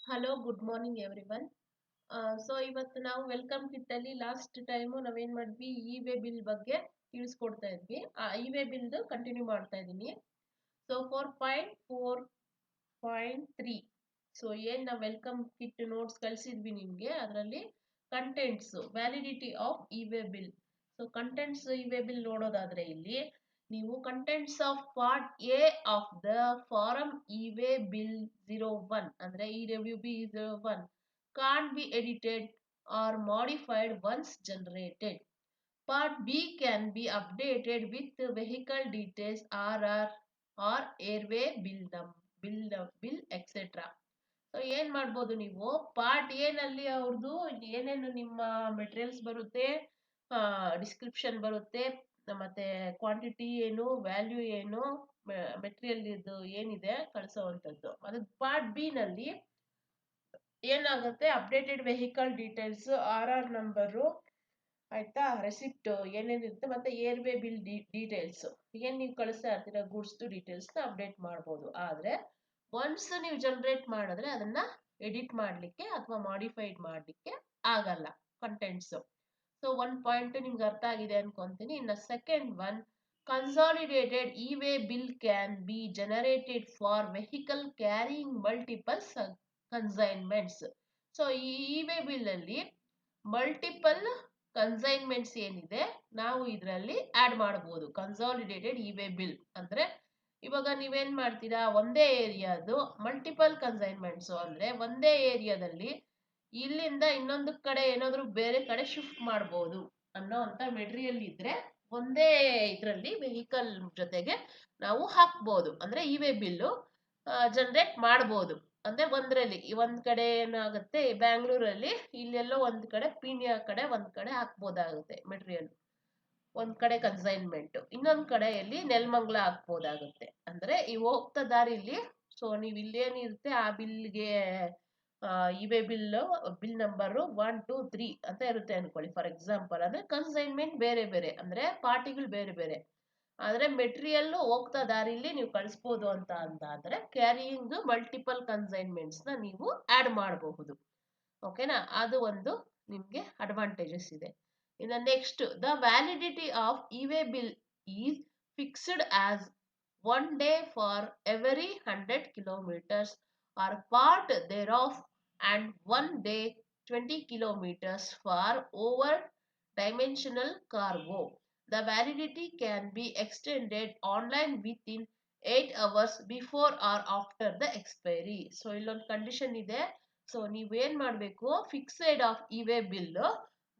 Hello good morning everyone. So ಇವತ್ತು ನಾವು welcome kit ಅಲ್ಲಿ ಲಾಸ್ಟ್ ಟೈಮು ನಾವೇನ್ ಮಾಡಿದ್ವಿ ಇ-ವೇ ಬಿಲ್ ಬಗ್ಗೆ ತಿಳಿಸ್ಕೊಡ್ತಾ ಇದ್ವಿ. ಆ ಇ-ವೇ ಬಿಲ್ದು ಕಂಟಿನ್ಯೂ ಮಾಡ್ತಾ ಇದ್ದೀನಿ. ಸೊ 4.4.3 ಸೊ ಏನ್ ನಾವು ವೆಲ್ಕಮ್ ಕಿಟ್ ನೋಟ್ಸ್ ಕಳಿಸಿದ್ವಿ ನಿಮ್ಗೆ, ಅದರಲ್ಲಿ contents validity of e way bill. So contents e way bill ನೋಡೋದಾದ್ರೆ ಇಲ್ಲಿ ನೀವು contents of part A of the form e way bill 01 ಅಂದ್ರೆ E W B 01 can't be edited or modified once generated. Part B can be updated with vehicle details, RR or airway bill etc. So ಏನ್ ಮಾಡ್ಬೋದು ನೀವು part A ನಲ್ಲಿ ಅವ್ರದ್ದು ಏನೇನು ನಿಮ್ಮ materials ಬರುತ್ತೆ, description ಬರುತ್ತೆ, ಮತ್ತೆ ಕ್ವಾಂಟಿಟಿ ಏನು, ವ್ಯಾಲ್ಯೂ ಏನು, ಮೆಟೀರಿಯಲ್ ಇದು ಏನಿದೆ ಕಳಿಸೋವಂಥದ್ದು. ಅದು ಪಾರ್ಟ್ ಬಿ ನಲ್ಲಿ ಏನಾಗುತ್ತೆ, updated vehicle details, RR number, ಆಯ್ತಾ, ರೆಸಿಪ್ಟ್ ಏನೇನಿರುತ್ತೆ, ಮತ್ತೆ ಏರ್ವೇ ಬಿಲ್ ಡೀಟೇಲ್ಸ್, ಏನ್ ನೀವು ಕಳಿಸ್ತಾ ಇರ್ತೀರ ಗೂಡ್ಸ್ ಡೀಟೇಲ್ಸ್ ನ ಅಪ್ಡೇಟ್ ಮಾಡ್ಬೋದು. ಆದ್ರೆ ಒನ್ಸ್ ನೀವು ಜನರೇಟ್ ಮಾಡಿದ್ರೆ ಅದನ್ನ ಎಡಿಟ್ ಮಾಡ್ಲಿಕ್ಕೆ ಅಥವಾ ಮಾಡಿಫೈಡ್ ಮಾಡ್ಲಿಕ್ಕೆ ಆಗಲ್ಲ ಕಂಟೆಂಟ್ಸ್. ಸೊ ಒನ್ ಪಾಯಿಂಟ್ ನಿಮ್ಗೆ ಅರ್ಥ ಆಗಿದೆ ಅನ್ಕೊಂತೀನಿ. ಇನ್ನು second one, consolidated e-way bill can be generated for vehicle carrying multiple consignments. So ಈ ಇ-ವೇ ಬಿಲ್ ಅಲ್ಲಿ ಮಲ್ಟಿಪಲ್ ಕನ್ಸೈನ್ಮೆಂಟ್ಸ್ ಏನಿದೆ ನಾವು ಇದರಲ್ಲಿ ಆಡ್ ಮಾಡಬಹುದು. ಕನ್ಸಾಲಿಡೇಟೆಡ್ ಇ-ವೇ ಬಿಲ್ ಅಂದ್ರೆ ಇವಾಗ ನೀವೇನ್ ಮಾಡ್ತೀರಾ, ಒಂದೇ ಏರಿಯಾದು ಮಲ್ಟಿಪಲ್ ಕನ್ಸೈನ್ಮೆಂಟ್ಸ್ ಅಂದ್ರೆ ಒಂದೇ ಏರಿಯಾದಲ್ಲಿ ಇಲ್ಲಿಂದ ಇನ್ನೊಂದು ಕಡೆ ಏನಾದ್ರು ಬೇರೆ ಕಡೆ ಶಿಫ್ಟ್ ಮಾಡಬಹುದು ಅನ್ನೋ ಅಂತ ಮೆಟೀರಿಯಲ್ ಇದ್ರೆ ಒಂದೇ ಇದರಲ್ಲಿ ವೆಹಿಕಲ್ ಜೊತೆಗೆ ನಾವು ಹಾಕ್ಬೋದು. ಅಂದ್ರೆ ಇ-ವೇ ಬಿಲ್ಲು ಜನರೇಟ್ ಮಾಡ್ಬೋದು. ಅಂದ್ರೆ ಒಂದ್ರಲ್ಲಿ ಒಂದ್ ಕಡೆ ಏನಾಗುತ್ತೆ, ಬ್ಯಾಂಗ್ಳೂರಲ್ಲಿ ಇಲ್ಲೆಲ್ಲೋ ಒಂದ್ ಕಡೆ ಪೀಣ್ಯ ಕಡೆ ಒಂದ್ ಕಡೆ ಹಾಕ್ಬೋದಾಗುತ್ತೆ ಮೆಟೀರಿಯಲ್, ಒಂದ್ ಕಡೆ ಕನ್ಸೈನ್ಮೆಂಟ್, ಇನ್ನೊಂದ್ ಕಡೆಯಲ್ಲಿ ನೆಲಮಂಗಲ ಹಾಕ್ಬೋದಾಗುತ್ತೆ. ಅಂದ್ರೆ ಈ ಹೋಗ್ತಾ ದಾರಿಲಿ ಸೊ ನೀವು ಇಲ್ಲೇನಿರುತ್ತೆ ಆ ಬಿಲ್ಗೆ ಇ-ವೇ ಬಿಲ್ ನಂಬರು 1 2 3 ಅಂತ ಇರುತ್ತೆ ಅನ್ಕೊಳ್ಳಿ ಫಾರ್ ಎಕ್ಸಾಂಪಲ್. ಅಂದ್ರೆ ಕನ್ಸೈನ್ಮೆಂಟ್ ಬೇರೆ ಬೇರೆ ಅಂದ್ರೆ ಪಾರ್ಟಿಗಳು ಬೇರೆ ಬೇರೆ, ಆದ್ರೆ ಮೆಟೀರಿಯಲ್ ಹೋಗ್ತಾ ದಾರಿಲಿ ನೀವು ಕಳಿಸ್ಬೋದು ಅಂತಾದ್ರೆ ಕ್ಯಾರಿಯಿಂಗ್ ಮಲ್ಟಿಪಲ್ ಕನ್ಸೈನ್ಮೆಂಟ್ಸ್ ನ ನೀವು ಆಡ್ ಮಾಡಬಹುದು. ಓಕೆನಾ, ಅದು ಒಂದು ನಿಮ್ಗೆ ಅಡ್ವಾಂಟೇಜಸ್ ಇದೆ. ಇನ್ನು next, the validity of e way bill is fixed as 1 day for every 100 kilometers or part thereof and 1 day 20 kilometers for over dimensional cargo. The validity can be extended online within 8 hours before or after the expiry. So ಇಲ್ಲೊಂದು condition ಇದೆ. So ನೀವೇನ್ ಮಾಡಬೇಕು, fixed of e way bill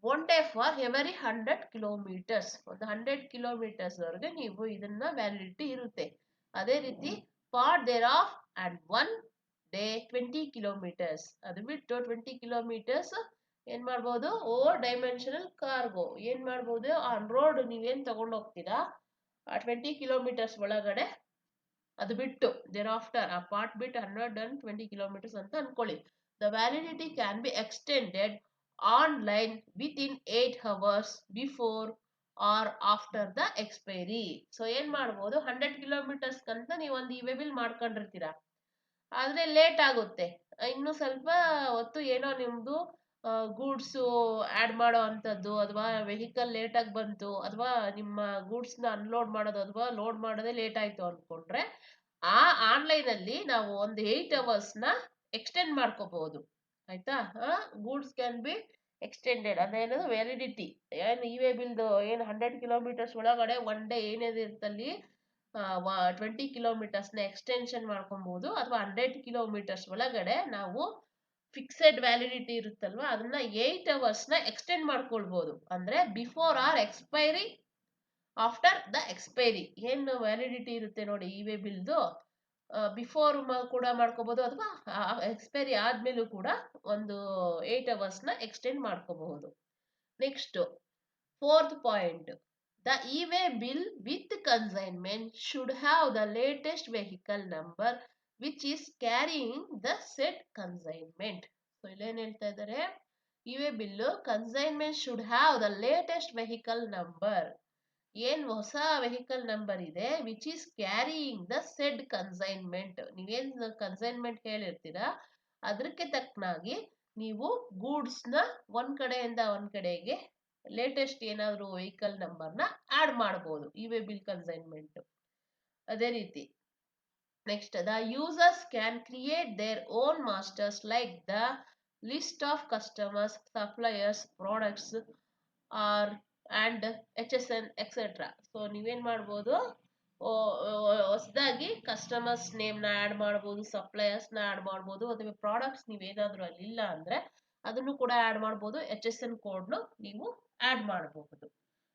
1 day for every 100 kilometres, ಒಂದು 100 kilometres ವರೆಗೆ ನೀವು ಇದನ್ನ validity ಇರುತ್ತೆ. ಅದೇ ರೀತಿ for there of and 1 day 20 kilometres, ಅದು ಬಿಟ್ಟು 20 ಕಿಲೋಮೀಟರ್ಸ್ ಏನ್ ಮಾಡ್ಬೋದು, ಓವರ್ ಡೈಮೆನ್ಷನಲ್ ಕಾರ್ಗೋ ಏನ್ ಮಾಡ್ಬೋದು, ಆನ್ ರೋಡ್ ನೀವೇನ್ ತಗೊಂಡ್ ಹೋಗ್ತೀರಾ ಆ 20 ಕಿಲೋಮೀಟರ್ಸ್ ಒಳಗಡೆ, ಅದು ಬಿಟ್ಟು ದೇರ್ ಆಫ್ಟರ್ ಆ ಪಾರ್ಟ್ ಬಿಟ್ಟು 120 ಕಿಲೋಮೀಟರ್ಸ್ ಅಂತ ಅನ್ಕೊಳ್ಳಿ. The validity can be extended online within 8 hours before or after the expiry. So ಏನ್ ಮಾಡ್ಬೋದು, 100 ಕಿಲೋಮೀಟರ್ಸ್ ಕಂತ ನೀವು ಒಂದು ಇ-ವೇ ಬಿಲ್ ಮಾಡ್ಕೊಂಡಿರ್ತೀರಾ, ಆದ್ರೆ ಲೇಟ್ ಆಗುತ್ತೆ, ಇನ್ನು ಸ್ವಲ್ಪ ಹೊತ್ತು ಏನೋ ನಿಮ್ದು ಗೂಡ್ಸ್ ಆಡ್ ಮಾಡೋ ಅಂತದ್ದು ಅಥವಾ ವೆಹಿಕಲ್ ಲೇಟ್ ಆಗಿ ಬಂತು ಅಥವಾ ನಿಮ್ಮ ಗೂಡ್ಸ್ ನ ಅನ್ಲೋಡ್ ಮಾಡೋದು ಅಥವಾ ಲೋಡ್ ಮಾಡೋದೇ ಲೇಟ್ ಆಯ್ತು ಅನ್ಕೊಂಡ್ರೆ ಆ ಆನ್ಲೈನ್ ಅಲ್ಲಿ ನಾವು ಒಂದು 8 hours ನ ಎಕ್ಸ್ಟೆಂಡ್ ಮಾಡ್ಕೋಬಹುದು. ಆಯ್ತಾ, ಗೂಡ್ಸ್ ಕ್ಯಾನ್ ಬಿ ಎಕ್ಸ್ಟೆಂಡೆಡ್ ಅದೇನದು ವ್ಯಾಲಿಡಿಟಿ, ಏನ್ ಇ-ವೇ ಬಿಲ್ದು ಏನ್ 100 ಕಿಲೋಮೀಟರ್ಸ್ ಒಳಗಡೆ ಒನ್ ಡೇ ಏನಿರುತ್ತಲ್ಲಿ 20 ಕಿಲೋಮೀಟರ್ಸ್ ನ ಎಕ್ಸ್ಟೆನ್ಷನ್ ಮಾಡ್ಕೊಬಹುದು, ಅಥವಾ 100 ಕಿಲೋಮೀಟರ್ಸ್ ಒಳಗಡೆ ನಾವು ಫಿಕ್ಸೆಡ್ ವ್ಯಾಲಿಡಿಟಿ ಇರುತ್ತಲ್ವಾ ಅದನ್ನ 8 hours ನ ಎಕ್ಸ್ಟೆಂಡ್ ಮಾಡ್ಕೊಳ್ಬಹುದು. ಅಂದ್ರೆ before or expiry after the expiry ಏನು ವ್ಯಾಲಿಡಿಟಿ ಇರುತ್ತೆ ನೋಡಿ ಇ-ವೇ ಬಿಲ್ದು, ಬಿಫೋರ್ ಕೂಡ ಮಾಡ್ಕೋಬಹುದು ಅಥವಾ ಎಕ್ಸ್ಪೈರಿ ಆದ್ಮೇಲೂ ಕೂಡ ಒಂದು 8 hours ನ ಎಕ್ಸ್ಟೆಂಡ್ ಮಾಡ್ಕೋಬಹುದು. Next, fourth point, the e-way bill with consignment should have the latest vehicle number which is carrying the said consignment. So ಇಲ್ಲೇನ್ ಹೇಳ್ತಾ ಇದ್ದಾರೆ, E-way bill consignment should have the latest vehicle number, ಏನ್ ಹೊಸ vehicle number ಇದೆ which is carrying the shed consignment, ನೀವೇನ್ consignment ಹೇಳಿರ್ತೀರಾ ಅದಕ್ಕೆ ತಕ್ಕನಾಗಿ ನೀವು ಗೂಡ್ಸ್ನ ಒಂದ್ ಕಡೆಯಿಂದ ಒಂದ್ ಕಡೆಗೆ ಲೇಟೆಸ್ಟ್ ಏನಾದ್ರು ವೆಹಿಕಲ್ ನಂಬರ್ನ ಆಡ್ ಮಾಡ್ಬೋದು ಇ-ವೇ ಬಿಲ್ ಕನ್ಸೈನ್ಮೆಂಟ್. ಅದೇ ರೀತಿ next, the users can create their own masters like the list of customers, suppliers, products, or and HSN etc. So ನೀವೇನ್ ಮಾಡ್ಬೋದು, ಹೊಸದಾಗಿ ಕಸ್ಟಮರ್ಸ್ ನೇಮ್ನ ಆ್ಯಡ್ ಮಾಡ್ಬೋದು, ಸಪ್ಲೈಯರ್ಸ್ನ ಆ್ಯಡ್ ಮಾಡ್ಬೋದು, ಅಥವಾ ಪ್ರಾಡಕ್ಟ್ಸ್ ನೀವೇನಾದರೂ ಅಲ್ಲಿ ಇಲ್ಲ ಅಂದರೆ ಅದನ್ನು ಕೂಡ ಆ್ಯಡ್ ಮಾಡ್ಬೋದು. HSN ಕೋಡ್ನು ನೀವು ಆ್ಯಡ್ ಮಾಡಬಹುದು.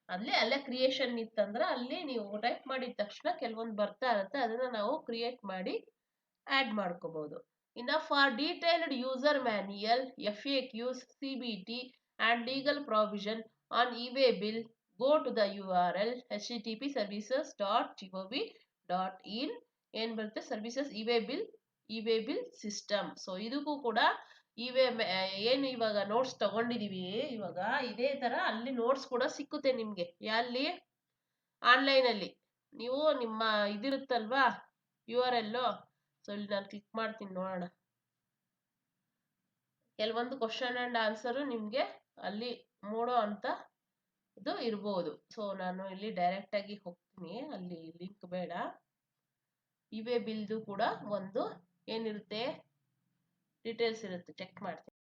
ಅಲ್ಲೇ ಕ್ರಿಯೇಷನ್ ಇತ್ತಂದ್ರೆ ಅಲ್ಲಿ ನೀವು ಟೈಪ್ ಮಾಡಿದ ತಕ್ಷಣ ಕೆಲವೊಂದು ಬರ್ತಾ ಇರುತ್ತೆ, ಅದನ್ನ ನಾವು ಕ್ರಿಯೇಟ್ ಮಾಡಿ ಆ್ಯಡ್ ಮಾಡ್ಕೋಬಹುದು. ಇನ್ನು for detailed user manual, FAQs, CBT and legal provision on e way bill, go to the URL http://services.gov.in. ಏನ್ ಬರುತ್ತೆ, services E-way bill system. So ಇದಕ್ಕೂ ಕೂಡ ಇವೆ ಏನು ಇವಾಗ ನೋಟ್ಸ್ ತಗೊಂಡಿದೀವಿ, ಇವಾಗ ಇದೇ ತರ ಅಲ್ಲಿ ನೋಟ್ಸ್ ಕೂಡ ಸಿಕ್ಕುತ್ತೆ ನಿಮ್ಗೆ. ಅಲ್ಲಿ ಆನ್ಲೈನ್ ಅಲ್ಲಿ ನೀವು ನಿಮ್ಮ ಇದಿರುತ್ತಲ್ವಾ URL, ಸೊ ಇಲ್ಲಿ ನಾನು ಕ್ಲಿಕ್ ಮಾಡ್ತೀನಿ ನೋಡೋಣ. ಕೆಲವೊಂದು ಕ್ವಶನ್ ಅಂಡ್ ಆನ್ಸರ್ ನಿಮ್ಗೆ ಅಲ್ಲಿ ಮೂಡೋ ಅಂತ ಇದು ಇರ್ಬೋದು. ಸೊ ನಾನು ಇಲ್ಲಿ ಡೈರೆಕ್ಟ್ ಆಗಿ ಹೋಗ್ತೀನಿ, ಅಲ್ಲಿ ಲಿಂಕ್ ಬೇಡ. ಇ-ವೇ ಬಿಲ್ದು ಕೂಡ ಒಂದು ಏನಿರುತ್ತೆ, ಡೀಟೇಲ್ಸ್ ಇರುತ್ತೆ, ಚೆಕ್ ಮಾಡ್ತೀನಿ.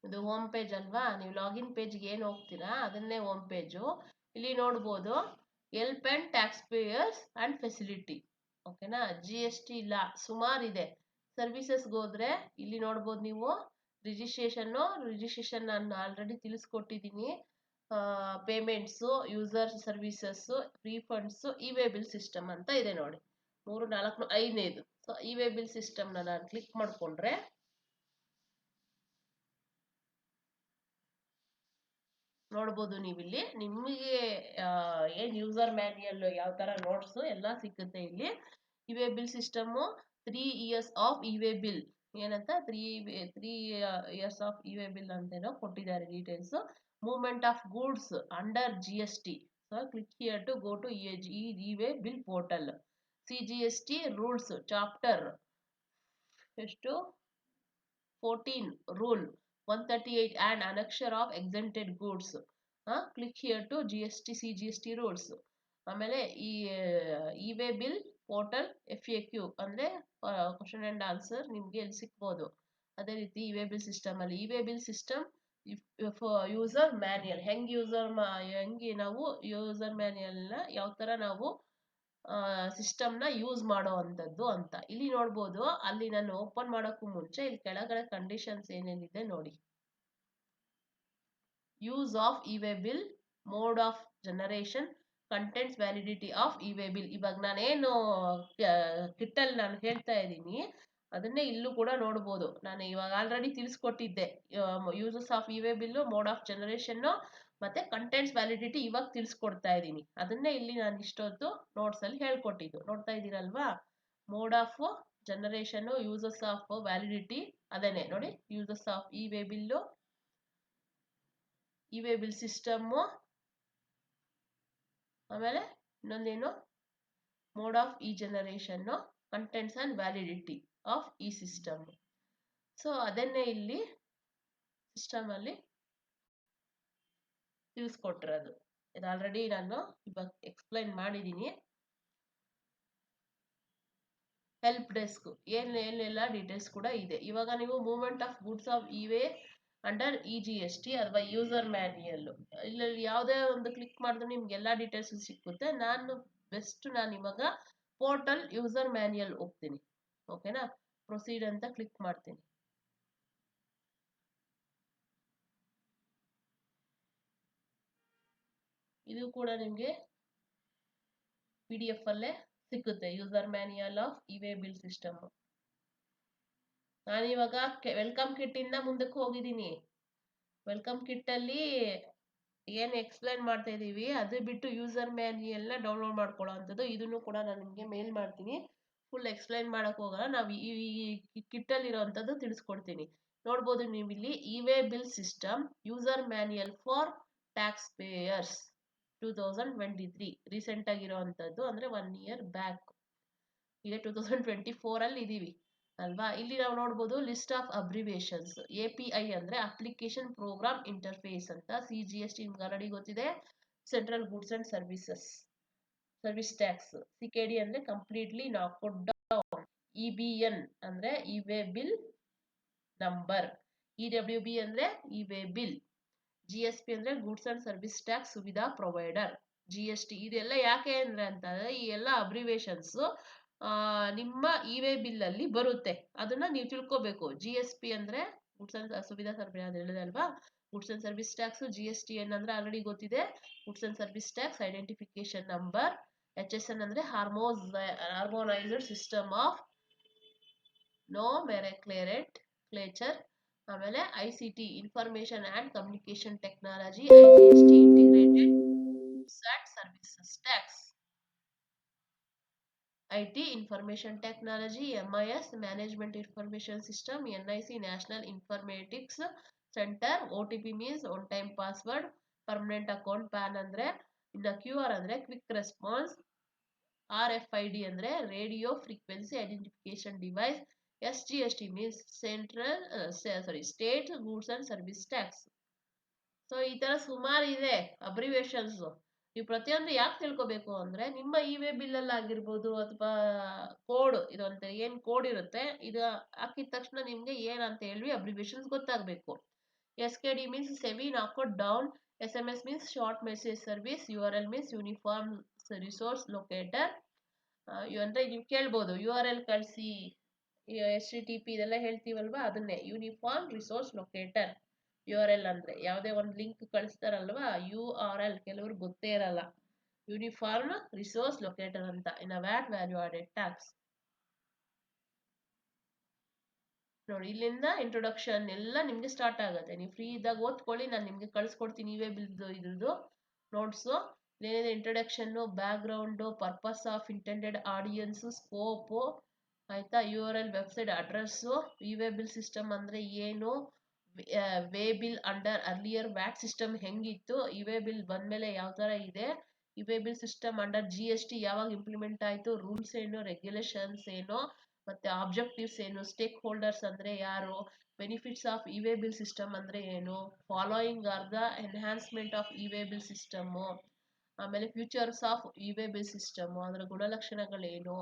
ಇದು ಹೋಮ್ ಪೇಜ್ ಅಲ್ವಾ, ನೀವು ಲಾಗಿನ್ ಪೇಜ್ಗೆ ಏನು ಹೋಗ್ತೀರಾ ಅದನ್ನೇ ಹೋಮ್ ಪೇಜು. ಇಲ್ಲಿ ನೋಡ್ಬೋದು help and tax payers and facility, ಓಕೆನಾ. GST ಇಲ್ಲ, ಸುಮಾರಿದೆ. ಸರ್ವಿಸಸ್ಗೆ ಹೋದ್ರೆ ಇಲ್ಲಿ ನೋಡ್ಬೋದು ನೀವು ರಿಜಿಸ್ಟ್ರೇಷನ್ ನಾನು ಆಲ್ರೆಡಿ ತಿಳಿಸ್ಕೊಟ್ಟಿದ್ದೀನಿ. Payments, user services, refunds, e-way bill system ಅಂತ ಇದೆ ನೋಡಿ. 3, 4, 5ನೇದು. ಸೊ ಇ-ವೇ ಬಿಲ್ ಸಿಸ್ಟಮ್ನ ನಾನು ಕ್ಲಿಕ್ ಮಾಡಿಕೊಂಡ್ರೆ ನೋಡ್ಬೋದು ನೀವಿಲ್ಲಿ ನಿಮಗೆ ಏನ್ ಯೂಸರ್ ಮ್ಯಾನ್ಯಲ್ ಯಾವ ತರ ನೋಟ್ಸ್ ಎಲ್ಲ ಸಿಕ್ಕುತ್ತೆ ಇಲ್ಲಿ. E way bill system 3 years of e way bill ಏನಂತ 3 years ಆಫ್ ಇ-ವೇ ಬಿಲ್ ಅಂತೇನೋ ಕೊಟ್ಟಿದ್ದಾರೆ details. Movement of goods under GST. So click here to go to e way bill portal. CGST rules chapter ಎಷ್ಟು 14 rule 138 and annexure of exempted goods. Click here to CGST rules. ಆಮೇಲೆ ಈ e-way bill portal FAQ ಅಂದ್ರೆ question and answer ನಿಮ್ಗೆ ಇಲ್ಲಿ ಸಿಕ್ಬೋದು. ಅದೇ ರೀತಿ e way bill system ಅಲ್ಲಿ E-way bill system user manual ಹೆಂಗೆ ನಾವು ಯೂಸರ್ ಮ್ಯಾನ್ಯಲ್ನ ಯಾವ ತರ ನಾವು ಸಿಸ್ಟಮ್ನ ಯೂಸ್ ಮಾಡೋ ಅಂಥದ್ದು ಅಂತ ಇಲ್ಲಿ ನೋಡ್ಬೋದು. ಅಲ್ಲಿ ನಾನು ಓಪನ್ ಮಾಡೋಕ್ಕೂ ಮುಂಚೆ ಇಲ್ಲಿ ಕೆಳಗಡೆ ಕಂಡೀಷನ್ಸ್ ಏನೇನಿದೆ ನೋಡಿ. Use of e way bill, mode of generation, contents, validity of e way bill. ಇವಾಗ ನಾನೇನು ಕಿಟ್ಟಲ್ಲಿ ನಾನು ಹೇಳ್ತಾ ಇದ್ದೀನಿ ಅದನ್ನೇ ಇಲ್ಲೂ ಕೂಡ ನೋಡ್ಬೋದು. ನಾನು ಇವಾಗ ಆಲ್ರೆಡಿ ತಿಳಿಸ್ಕೊಟ್ಟಿದ್ದೆ uses of e way bill, mode of generation ಮತ್ತೆ ಕಂಟೆಂಟ್ಸ್ ವ್ಯಾಲಿಡಿಟಿ ಇವಾಗ ತಿಳಿಸ್ಕೊಡ್ತಾ ಇದ್ದೀನಿ. ಅದನ್ನೇ ಇಲ್ಲಿ ನಾನು ಇಷ್ಟೊತ್ತು ನೋಟ್ಸ್ ಅಲ್ಲಿ ಹೇಳ್ಕೊಟ್ಟಿದ್ದು ನೋಡ್ತಾ ಇದ್ದೀರಲ್ವಾ. Mode of generation, uses of validity ಅದೇನೆ ನೋಡಿ. Uses of e way bill, e way bill system, ಆಮೇಲೆ ಇನ್ನೊಂದೇನು mode of e generation, contents and validity of e system. So ಅದನ್ನೇ ಇಲ್ಲಿ ಸಿಸ್ಟಮ್ ಅಲ್ಲಿ ತಿಳಿಸ್ಕೊಟ್ಟಿರೋದು. ಇದು ಆಲ್ರೆಡಿ ನಾನು ಇವಾಗ ಎಕ್ಸ್ಪ್ಲೈನ್ ಮಾಡಿದ್ದೀನಿ. ಹೆಲ್ಪ್ ಡೆಸ್ಕ್ ಏನೆಲ್ಲ ಡೀಟೇಲ್ಸ್ ಕೂಡ ಇದೆ. ಇವಾಗ ನೀವು movement of goods of E-way under GST ಅಥವಾ ಯೂಸರ್ ಮ್ಯಾನ್ಯಲ್ ಇಲ್ಲಿ ಯಾವುದೇ ಒಂದು ಕ್ಲಿಕ್ ಮಾಡಿದ್ರೆ ನಿಮ್ಗೆ ಎಲ್ಲ ಡೀಟೇಲ್ಸ್ ಸಿಕ್ಕುತ್ತೆ. ನಾನು ಇವಾಗ ಪೋರ್ಟಲ್ ಯೂಸರ್ ಮ್ಯಾನ್ಯಲ್ ಹೋಗ್ತೀನಿ, ಓಕೆನಾ. ಪ್ರೊಸೀಡ್ ಅಂತ ಕ್ಲಿಕ್ ಮಾಡ್ತೀನಿ. ಇದು ಕೂಡ ನಿಮಗೆ PDF ಅಲ್ಲೇ ಸಿಕ್ಕುತ್ತೆ, user manual of e way bill system. ನಾನಿವಾಗ ವೆಲ್ಕಮ್ ಕಿಟ್ ಇಂದ ಮುಂದಕ್ಕೆ ಹೋಗಿದ್ದೀನಿ. ವೆಲ್ಕಮ್ ಕಿಟ್ ಅಲ್ಲಿ ಏನು ಎಕ್ಸ್ಪ್ಲೈನ್ ಮಾಡ್ತಾ ಇದ್ದೀವಿ ಅದು ಬಿಟ್ಟು ಯೂಸರ್ ಮ್ಯಾನ್ಯಲ್ನ ಡೌನ್ಲೋಡ್ ಮಾಡ್ಕೊಳ್ಳೋ ಅಂಥದ್ದು ಇದನ್ನು ಕೂಡ ನಾನು ನಿಮಗೆ ಮೇಲ್ ಮಾಡ್ತೀನಿ. ಫುಲ್ ಎಕ್ಸ್ಪ್ಲೈನ್ ಮಾಡಕ್ ಹೋಗಲ್ಲ, ನಾವು ಈ ಕಿಟ್ಟಲ್ಲಿರೋ ಅಂಥದ್ದು ತಿಳಿಸ್ಕೊಡ್ತೀನಿ. ನೋಡ್ಬೋದು ನೀವು ಇಲ್ಲಿ e way bill system user manual for tax payers 2023 recent ಆಗಿರೋ ಅಂಥದ್ದು, ಅಂದ್ರೆ 1 year ಬ್ಯಾಕ್. ಈಗ 2024 ಅಲ್ಲಿ ಇದೀವಿ ಅಲ್ವಾ. ಇಲ್ಲಿ ನಾವು ನೋಡ್ಬೋದು ಲಿಸ್ಟ್ ಆಫ್ ಅಬ್ರಿವೇಷನ್ಸ್. API ಅಂದ್ರೆ ಅಪ್ಲಿಕೇಶನ್ ಪ್ರೋಗ್ರಾಮ್ ಇಂಟರ್ಫೇಸ್ ಅಂತ. CGST ನಿಮ್ಗೆ ಆಲ್ರೆಡಿ ಗೊತ್ತಿದೆ, central goods and service tax. CKD ಅಂದ್ರೆ ಕಂಪ್ಲೀಟ್ಲಿ ನಾಕ್ಔಟ್ ಡೌನ್. EBN ಅಂದ್ರೆ ಇ-ವೇ ಬಿಲ್ ನಂಬರ್. EWB ಅಂದ್ರೆ ಇ-ವೇ ಬಿಲ್. GSP ಅಂದ್ರೆ goods and service tax Suvidha provider. GST ಇದೆಲ್ಲ ಯಾಕೆ ಅಂದ್ರೆ ಅಂತಂದ್ರೆ ಈ ಎಲ್ಲ ಅಬ್ರಿವೇಷನ್ಸ್ ನಿಮ್ಮ ಇ-ವೇ ಬಿಲ್ ಅಲ್ಲಿ ಬರುತ್ತೆ, ಅದನ್ನ ನೀವು ತಿಳ್ಕೋಬೇಕು. GSP ಅಂದ್ರೆ ಗೂಡ್ಸ್ ಅಂಡ್ ಸುವಿಧಾ ಸರಬರಾಜು ಅದು ಹೇಳಿದೆ ಅಲ್ವಾ, goods and service tax. GSTN ಅಂದ್ರೆ ಆಲ್ರೆಡಿ ಗೊತ್ತಿದೆ, goods and service tax identification number. HSN ಅಂದ್ರೆ ಹಾರ್ಮೋನೈಸ್ಡ್ ಸಿಸ್ಟಮ್ ಆಫ್ ನೋಮೆನ್ಕ್ಲೇಚರ್. ಆಮೇಲೆ ICT information and communication technology, IGST integrated goods and services tax. IT information technology, MIS management information system, NIC national informatics centre. OTP means one time password. Permanent account. PAN ಅಂದ್ರೆ, ಇನ್ನು QR ಅಂದ್ರೆ quick response. RFID ಅಂದ್ರೆ radio frequency identification device. SGST means state goods and service tax. So ಈ ತರ ಸುಮಾರು ಇದೆ abbreviations. ನೀವು ಪ್ರತಿಯೊಂದು ಯಾಕೆ ತಿಳ್ಕೊಬೇಕು ಅಂದ್ರೆ ನಿಮ್ಮ ಇ-ವೇ ಬಿಲ್ ಅಲ್ಲಿ ಆಗಿರ್ಬೋದು ಅಥವಾ ಕೋಡ್ ಇದಂತ ಏನ್ ಕೋಡ್ ಇರುತ್ತೆ, ಇದು ಹಾಕಿದ ತಕ್ಷಣ ನಿಮ್ಗೆ ಏನಂತ ಹೇಳಿ ಅಬ್ರಿವೇಷನ್ಸ್ ಗೊತ್ತಾಗಬೇಕು. SKD means semi knockout down. SMS means short message service. URL means uniform resource locator. ಅಂದ್ರೆ ನೀವು ಕೇಳ್ಬೋದು URL ಕಳಿಸಿ, HTTP ಇದೆಲ್ಲ ಹೇಳ್ತೀವಲ್ವಾ, ಅದನ್ನೇ ಯೂನಿಫಾರ್ಮ್ ರಿಸೋರ್ಸ್ ಲೊಕೇಟರ್. URL ಅಂದ್ರೆ ಯಾವುದೇ ಒಂದು ಲಿಂಕ್ ಕಳಿಸ್ತಾರಲ್ವಾ, URL ಕೆಲವರು ಗೊತ್ತೇ ಇರಲ್ಲ. ಯೂನಿಫಾರ್ಮ್ ರಿಸೋರ್ಸ್ ಲೊಕೇಟರ್ ಅಂತ. ಇನ್ನು ವ್ಯಾಟ್ ವ್ಯಾಲ್ಯೂ ಆಡೆಡ್ ಟ್ಯಾಕ್ಸ್. ನೋಡಿ ಇಲ್ಲಿಂದ ಇಂಟ್ರೊಡಕ್ಷನ್ ಎಲ್ಲ ನಿಮ್ಗೆ ಸ್ಟಾರ್ಟ್ ಆಗುತ್ತೆ. ನೀವು ಫ್ರೀ ಇದ್ದಾಗ ಓದ್ಕೊಳ್ಳಿ, ನಾನು ನಿಮ್ಗೆ ಕಳಿಸ್ಕೊಡ್ತೀನಿ ಇ-ವೇ ಬಿಲ್ದು ಇದ್ರದ್ದು ನೋಟ್ಸು. ಏನಿದೆ introduction, background, purpose of intended audience, scope, ಆಯ್ತಾ, URL website address, e way bill system ಅಂದ್ರೆ ಏನು, way bill under earlier VAT system ಹೆಂಗಿತ್ತು, ಇ-ವೇ ಬಿಲ್ ಬಂದ್ಮೇಲೆ ಯಾವ ತರ ಇದೆ, e way bill system under GST ಯಾವಾಗ ಇಂಪ್ಲಿಮೆಂಟ್ ಆಯ್ತು, ರೂಲ್ಸ್ ಏನು, ರೆಗ್ಯುಲೇಷನ್ಸ್ ಏನು, ಮತ್ತೆ ಆಬ್ಜೆಕ್ಟಿವ್ಸ್ ಏನು, ಸ್ಟೇಕ್ ಹೋಲ್ಡರ್ಸ್ ಅಂದ್ರೆ ಯಾರು, benefits of e way bill system ಅಂದ್ರೆ ಏನು, following are the enhancement of e way bill system. ಆಮೇಲೆ futures of e way bill system, ಅದರ ಗುಣಲಕ್ಷಣಗಳೇನು,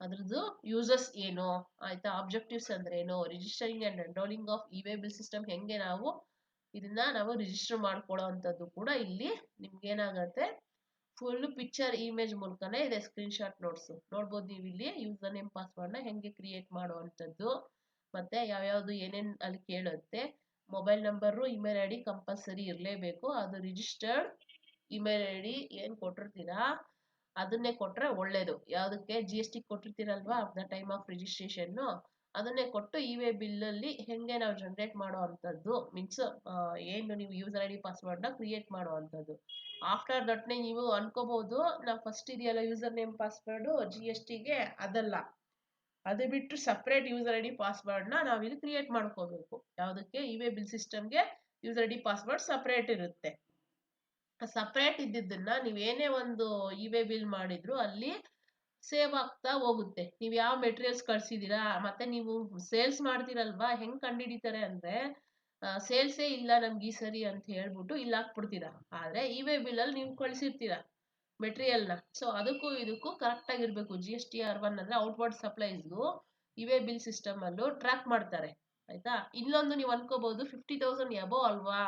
ಅದ್ರದ್ದು ಯೂಸಸ್ ಏನು, ಆಯ್ತಾ, ಆಬ್ಜೆಕ್ಟಿವ್ಸ್ ಅಂದ್ರೆ ಏನು, registering and enrolling of e way bill system ಹೆಂಗೆ ನಾವು ರಿಜಿಸ್ಟರ್ ಮಾಡ್ಕೊಳ್ಳೋ ಅಂಥದ್ದು ಕೂಡ ಇಲ್ಲಿ ನಿಮ್ಗೆ ಏನಾಗುತ್ತೆ, ಫುಲ್ ಪಿಕ್ಚರ್ ಇಮೇಜ್ ಮೂಲಕನೇ ಇದೆ. ಸ್ಕ್ರೀನ್ ಶಾಟ್ ನೋಟ್ಸ್ ನೋಡ್ಬೋದು ನೀವು ಇಲ್ಲಿ. ಯೂಸರ್ ನೇಮ್ ಪಾಸ್ವರ್ಡ್ ನ ಹೆಂಗೆ ಕ್ರಿಯೇಟ್ ಮಾಡುವಂಥದ್ದು, ಮತ್ತೆ ಯಾವ್ಯಾವ್ದು ಏನೇನ್ ಅಲ್ಲಿ ಕೇಳುತ್ತೆ. Mobile number, email ID compulsory ಇರಲೇಬೇಕು. ಅದು ರಿಜಿಸ್ಟರ್ಡ್ ಇಮೇಲ್ ಐಡಿ ಏನ್ ಕೊಟ್ಟಿರ್ತೀರಾ ಅದನ್ನೇ ಕೊಟ್ರೆ ಒಳ್ಳೇದು. ಯಾವುದಕ್ಕೆ GST ಕೊಟ್ಟಿರ್ತೀರಲ್ವಾ ದ ಟೈಮ್ ಆಫ್ ರಿಜಿಸ್ಟ್ರೇಷನ್, ಅದನ್ನೇ ಕೊಟ್ಟು ಇ-ವೇ ಬಿಲ್ ಅಲ್ಲಿ ಹೆಂಗೆ ನಾವು ಜನರೇಟ್ ಮಾಡೋ ಅಂಥದ್ದು, ಮೀನ್ಸ್ ಏನು ನೀವು ಯೂಸರ್ ಐಡಿ ಪಾಸ್ವರ್ಡ್ ನ ಕ್ರಿಯೇಟ್ ಮಾಡೋ ಅಂಥದ್ದು. ಆಫ್ಟರ್ ದಟ್ನೇ ನೀವು ಅನ್ಕೋಬಹುದು ನಾವು ಫಸ್ಟ್ ಇದೆಯಲ್ಲ ಯೂಸರ್ ನೇಮ್ ಪಾಸ್ವರ್ಡ್ GSTಗೆ, ಅದಲ್ಲ, ಅದು ಬಿಟ್ಟು ಸಪ್ರೇಟ್ ಯೂಸರ್ ಐಡಿ ಪಾಸ್ವರ್ಡ್ ನ ನಾವಿಲ್ಲಿ ಕ್ರಿಯೇಟ್ ಮಾಡ್ಕೋಬೇಕು. ಯಾವುದಕ್ಕೆ, ಇ-ವೇ ಬಿಲ್ ಸಿಸ್ಟಮ್ಗೆ ಯೂಸರ್ ಐಡಿ ಪಾಸ್ವರ್ಡ್ ಸಪ್ರೇಟ್ ಇರುತ್ತೆ. ಸಪ್ರೇಟ್ ಇದ್ದಿದ್ದನ್ನ ನೀವು ಏನೇ ಒಂದು ಇ-ವೇ ಬಿಲ್ ಮಾಡಿದ್ರು ಅಲ್ಲಿ ಸೇವ್ ಆಗ್ತಾ ಹೋಗುತ್ತೆ. ನೀವು ಯಾವ ಮೆಟೀರಿಯಲ್ಸ್ ಕಳ್ಸಿದೀರಾ, ಮತ್ತೆ ನೀವು ಸೇಲ್ಸ್ ಮಾಡ್ತೀರಲ್ವಾ, ಹೆಂಗ್ ಕಂಡುಹಿಡಿತಾರೆ ಅಂದ್ರೆ ಸೇಲ್ಸೇ ಇಲ್ಲ ನಮ್ಗೆ ಈ ಸರಿ ಅಂತ ಹೇಳ್ಬಿಟ್ಟು ಇಲ್ಲಿ ಹಾಕ್ಬಿಡ್ತೀರಾ. ಆದ್ರೆ ಇ-ವೇ ಬಿಲ್ ಅಲ್ಲಿ ನೀವು ಕಳ್ಸಿರ್ತೀರಾ ಮೆಟೀರಿಯಲ್ನ. ಸೊ ಅದಕ್ಕೂ ಇದಕ್ಕೂ ಕರೆಕ್ಟ್ ಆಗಿರ್ಬೇಕು. GSTR1 ಅಂದ್ರೆ ಔಟ್ವರ್ಡ್ ಸಪ್ಲೈಸ್ಗೂ ಇ-ವೇ ಬಿಲ್ ಸಿಸ್ಟಮ್ ಅಲ್ಲೂ ಟ್ರ್ಯಾಕ್ ಮಾಡ್ತಾರೆ, ಆಯ್ತಾ. ಇಲ್ಲೊಂದು ನೀವು ಅನ್ಕೋಬಹುದು 50,000 ಎಬೋ ಅಲ್ವಾ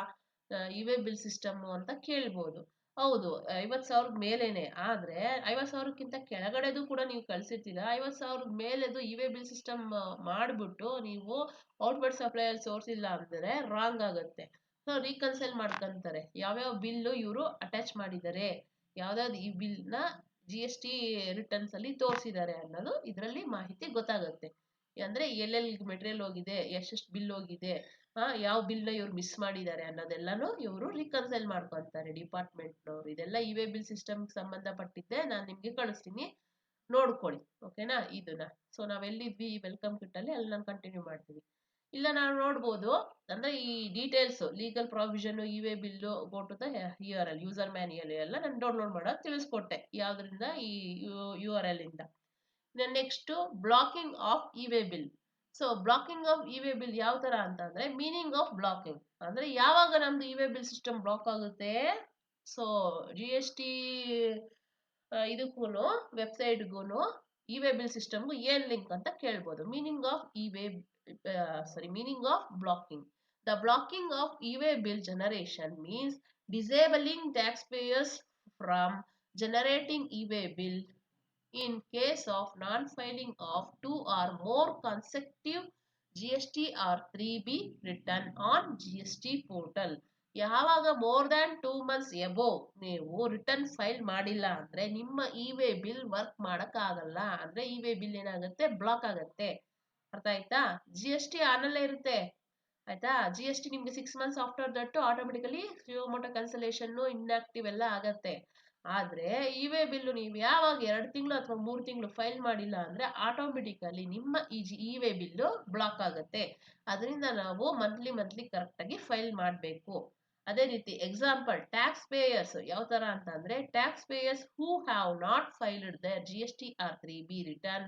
ಇ-ವೇ ಬಿಲ್ ಸಿಸ್ಟಮ್ ಅಂತ ಕೇಳ್ಬೋದು. ಹೌದು, 50,000 ಮೇಲೇನೆ. ಆದ್ರೆ 50,000ಕ್ಕಿಂತ ಕೆಳಗಡೆದು ಕೂಡ ನೀವು ಕಳ್ಸಿರ್ತೀರಾ. 50,000 ಮೇಲೆದು ಇ-ವೇ ಬಿಲ್ ಸಿಸ್ಟಮ್ ಮಾಡ್ಬಿಟ್ಟು ನೀವು ಔಟ್ವರ್ಡ್ ಸಪ್ಲೈ ಅಲ್ಲಿ ಸೋರ್ಸ್ ಇಲ್ಲ ಅಂದ್ರೆ ರಾಂಗ್ ಆಗುತ್ತೆ. ಸೊ ರೀಕನ್ಸೈಲ್ ಮಾಡ್ಕೊಂತಾರೆ ಯಾವ್ಯಾವ ಬಿಲ್ಲು ಇವರು ಅಟ್ಯಾಚ್ ಮಾಡಿದ್ದಾರೆ, ಯಾವ್ದಾವ್ದು ಈ ಬಿಲ್ ನ GST ರಿಟರ್ನ್ಸ್ ಅಲ್ಲಿ ತೋರಿಸಿದ್ದಾರೆ ಅನ್ನೋದು ಇದರಲ್ಲಿ ಮಾಹಿತಿ ಗೊತ್ತಾಗುತ್ತೆ. ಅಂದ್ರೆ ಎಲ್ಲೆಲ್ಲಿ ಮೆಟೀರಿಯಲ್ ಹೋಗಿದೆ, ಎಷ್ಟೆಷ್ಟು ಬಿಲ್ ಹೋಗಿದೆ, ಯಾವ ಬಿಲ್ನ ಇವ್ರು ಮಿಸ್ ಮಾಡಿದ್ದಾರೆ ಅನ್ನೋದೆಲ್ಲಾನು ಇವರು ರಿಕನ್ಸೈಲ್ ಮಾಡ್ಕೊಂತಾರೆ ಡಿಪಾರ್ಟ್ಮೆಂಟ್ನವ್ರು. ಇದೆಲ್ಲ ಇ-ವೇ ಬಿಲ್ ಸಿಸ್ಟಮ್ಗೆ ಸಂಬಂಧಪಟ್ಟಿದ್ದೆ, ನಾನು ನಿಮ್ಗೆ ಕಳಿಸ್ತೀನಿ, ನೋಡ್ಕೊಳ್ಳಿ. ಓಕೆನಾ? ಇದನ್ನ ಸೊ ನಾವೆಲ್ಲಿದ್ವಿ ಈ ವೆಲ್ಕಮ್ ಕಿಟ್ ಅಲ್ಲಿ, ಅಲ್ಲಿ ನಾನು ಕಂಟಿನ್ಯೂ ಮಾಡ್ತೀನಿ. ಇಲ್ಲ ನಾವು ನೋಡ್ಬೋದು, ಅಂದ್ರೆ ಈ details legal provision e way bill go to the URL user manual ಎಲ್ಲ ನಾನು ಡೌನ್ಲೋಡ್ ಮಾಡೋದು ತಿಳಿಸ್ಕೊಟ್ಟೆ, ಯಾವ್ದ್ರಿಂದ ಈ URL ಇಂದ. Next blocking of e way bill. So blocking of e way bill ಯಾವ ತರ ಅಂತಂದ್ರೆ, ಮೀನಿಂಗ್ ಆಫ್ ಬ್ಲಾಕಿಂಗ್ ಅಂದ್ರೆ ಯಾವಾಗ ನಮ್ದು ಇ-ವೇ ಬಿಲ್ ಸಿಸ್ಟಮ್ ಬ್ಲಾಕ್ ಆಗುತ್ತೆ. ಸೊ GST ಇದಕ್ಕೂ ವೆಬ್ಸೈಟ್ಗೂ ಇ-ವೇ ಬಿಲ್ ಸಿಸ್ಟಮ್ಗೂ ಏನ್ ಲಿಂಕ್ ಅಂತ ಕೇಳ್ಬೋದು. Meaning of meaning of blocking. The blocking of e-way bill generation means disabling taxpayers from generating e-way bill in case of non-filing of 2 or more consecutive GST or 3B return on GST portal. ಯಾವಾಗ more than 2 months above ನೀವು return file ಮಾಡಿಲ್ಲ ಅಂದ್ರೆ ನಿಮ್ಮ E-way bill work ಮಾಡಕ್ ಆಗಲ್ಲ. ಅಂದ್ರೆ E-way bill ಏನಾಗುತ್ತೆ, block ಆಗತ್ತೆ. ಅರ್ಥ ಆಯ್ತಾ? GST ಆನಲ್ಲೇ ಇರುತ್ತೆ. ಆಯ್ತಾ? GST ನಿಮ್ಗೆ 6 months after that automatically suo motu cancellation inactive ಎಲ್ಲ ಆಗತ್ತೆ. ಆದ್ರೆ ಇ-ವೇ ಬಿಲ್ ನೀವು ಯಾವಾಗ 2 ತಿಂಗಳು ಅಥವಾ 3 ತಿಂಗಳು ಫೈಲ್ ಮಾಡಿಲ್ಲ ಅಂದ್ರೆ ಆಟೋಮೆಟಿಕಲಿ ನಿಮ್ಮ ಇ-ವೇ ಬಿಲ್ ಬ್ಲಾಕ್ ಆಗುತ್ತೆ. ಅದರಿಂದ ನಾವು ಮಂತ್ಲಿ ಕರೆಕ್ಟ್ ಆಗಿ ಫೈಲ್ ಮಾಡಬೇಕು. ಅದೇ ರೀತಿ ಎಕ್ಸಾಂಪಲ್ ಟ್ಯಾಕ್ಸ್ ಪೇಯರ್ಸ್ ಯಾವ ತರ ಅಂತಂದ್ರೆ, tax payers who have not filed their GST or 3B return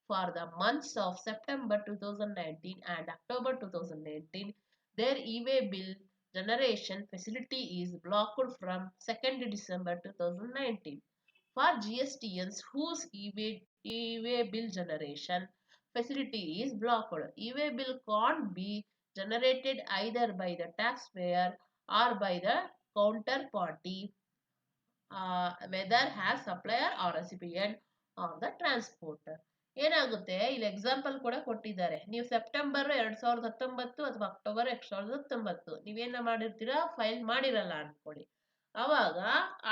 for the months of September 2019 and October 2019, their e-way bill generation facility is blocked from 2nd December 2019. For GSTians whose e-way bill generation facility is blocked, e-way bill can't be generated either by the taxpayer or by the counterparty, whether as supplier or recipient or the transporter. ಏನಾಗುತ್ತೆ, ಇಲ್ಲಿ example ಕೂಡ ಕೊಟ್ಟಿದ್ದಾರೆ. ನೀವು September 2019 ಅಥವಾ October 2019 ನೀವೇನ ಮಾಡಿರ್ತೀರಾ, file ಮಾಡಿರಲ್ಲ ಅನ್ಕೊಳ್ಳಿ. ಅವಾಗ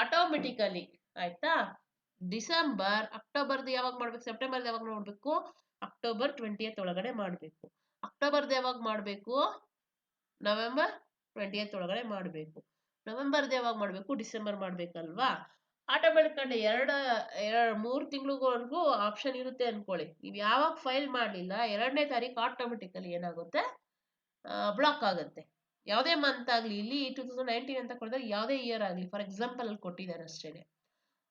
ಆಟೋಮೆಟಿಕಲಿ ಆಯ್ತಾ, ಅಕ್ಟೋಬರ್ದು ಯಾವಾಗ ಮಾಡ್ಬೇಕು, ಸೆಪ್ಟೆಂಬರ್ದು ಯಾವಾಗ ನೋಡ್ಬೇಕು, ಅಕ್ಟೋಬರ್ 20th ಒಳಗಡೆ ಮಾಡ್ಬೇಕು. ಅಕ್ಟೋಬರ್ದು ಯಾವಾಗ ಮಾಡ್ಬೇಕು, ನವೆಂಬರ್ 20th ಒಳಗಡೆ ಮಾಡ್ಬೇಕು. ನವೆಂಬರ್ದು ಯಾವಾಗ ಮಾಡ್ಬೇಕು, ಡಿಸೆಂಬರ್ ಮಾಡ್ಬೇಕಲ್ವಾ. ಆಟೋಮೆಟಿಕ್ 3 ತಿಂಗಳಿವರೆಗೂ ಆಪ್ಷನ್ ಇರುತ್ತೆ ಅನ್ಕೊಳ್ಳಿ. ನೀವು ಯಾವಾಗ ಫೈಲ್ ಮಾಡಲಿಲ್ಲ 2ನೇ ತಾರೀಕು ಆಟೋಮೆಟಿಕಲಿ ಏನಾಗುತ್ತೆ, ಬ್ಲಾಕ್ ಆಗುತ್ತೆ. ಯಾವುದೇ ಮಂತ್ ಆಗಲಿ, ಇಲ್ಲಿ 2019 ಅಂತ ಕೊಡಿದ್ರೆ ಯಾವುದೇ ಇಯರ್ ಆಗಲಿ, ಫಾರ್ ಎಕ್ಸಾಂಪಲ್ ಅಲ್ಲಿ ಕೊಟ್ಟಿದ್ದಾರೆ ಅಷ್ಟೇನೆ.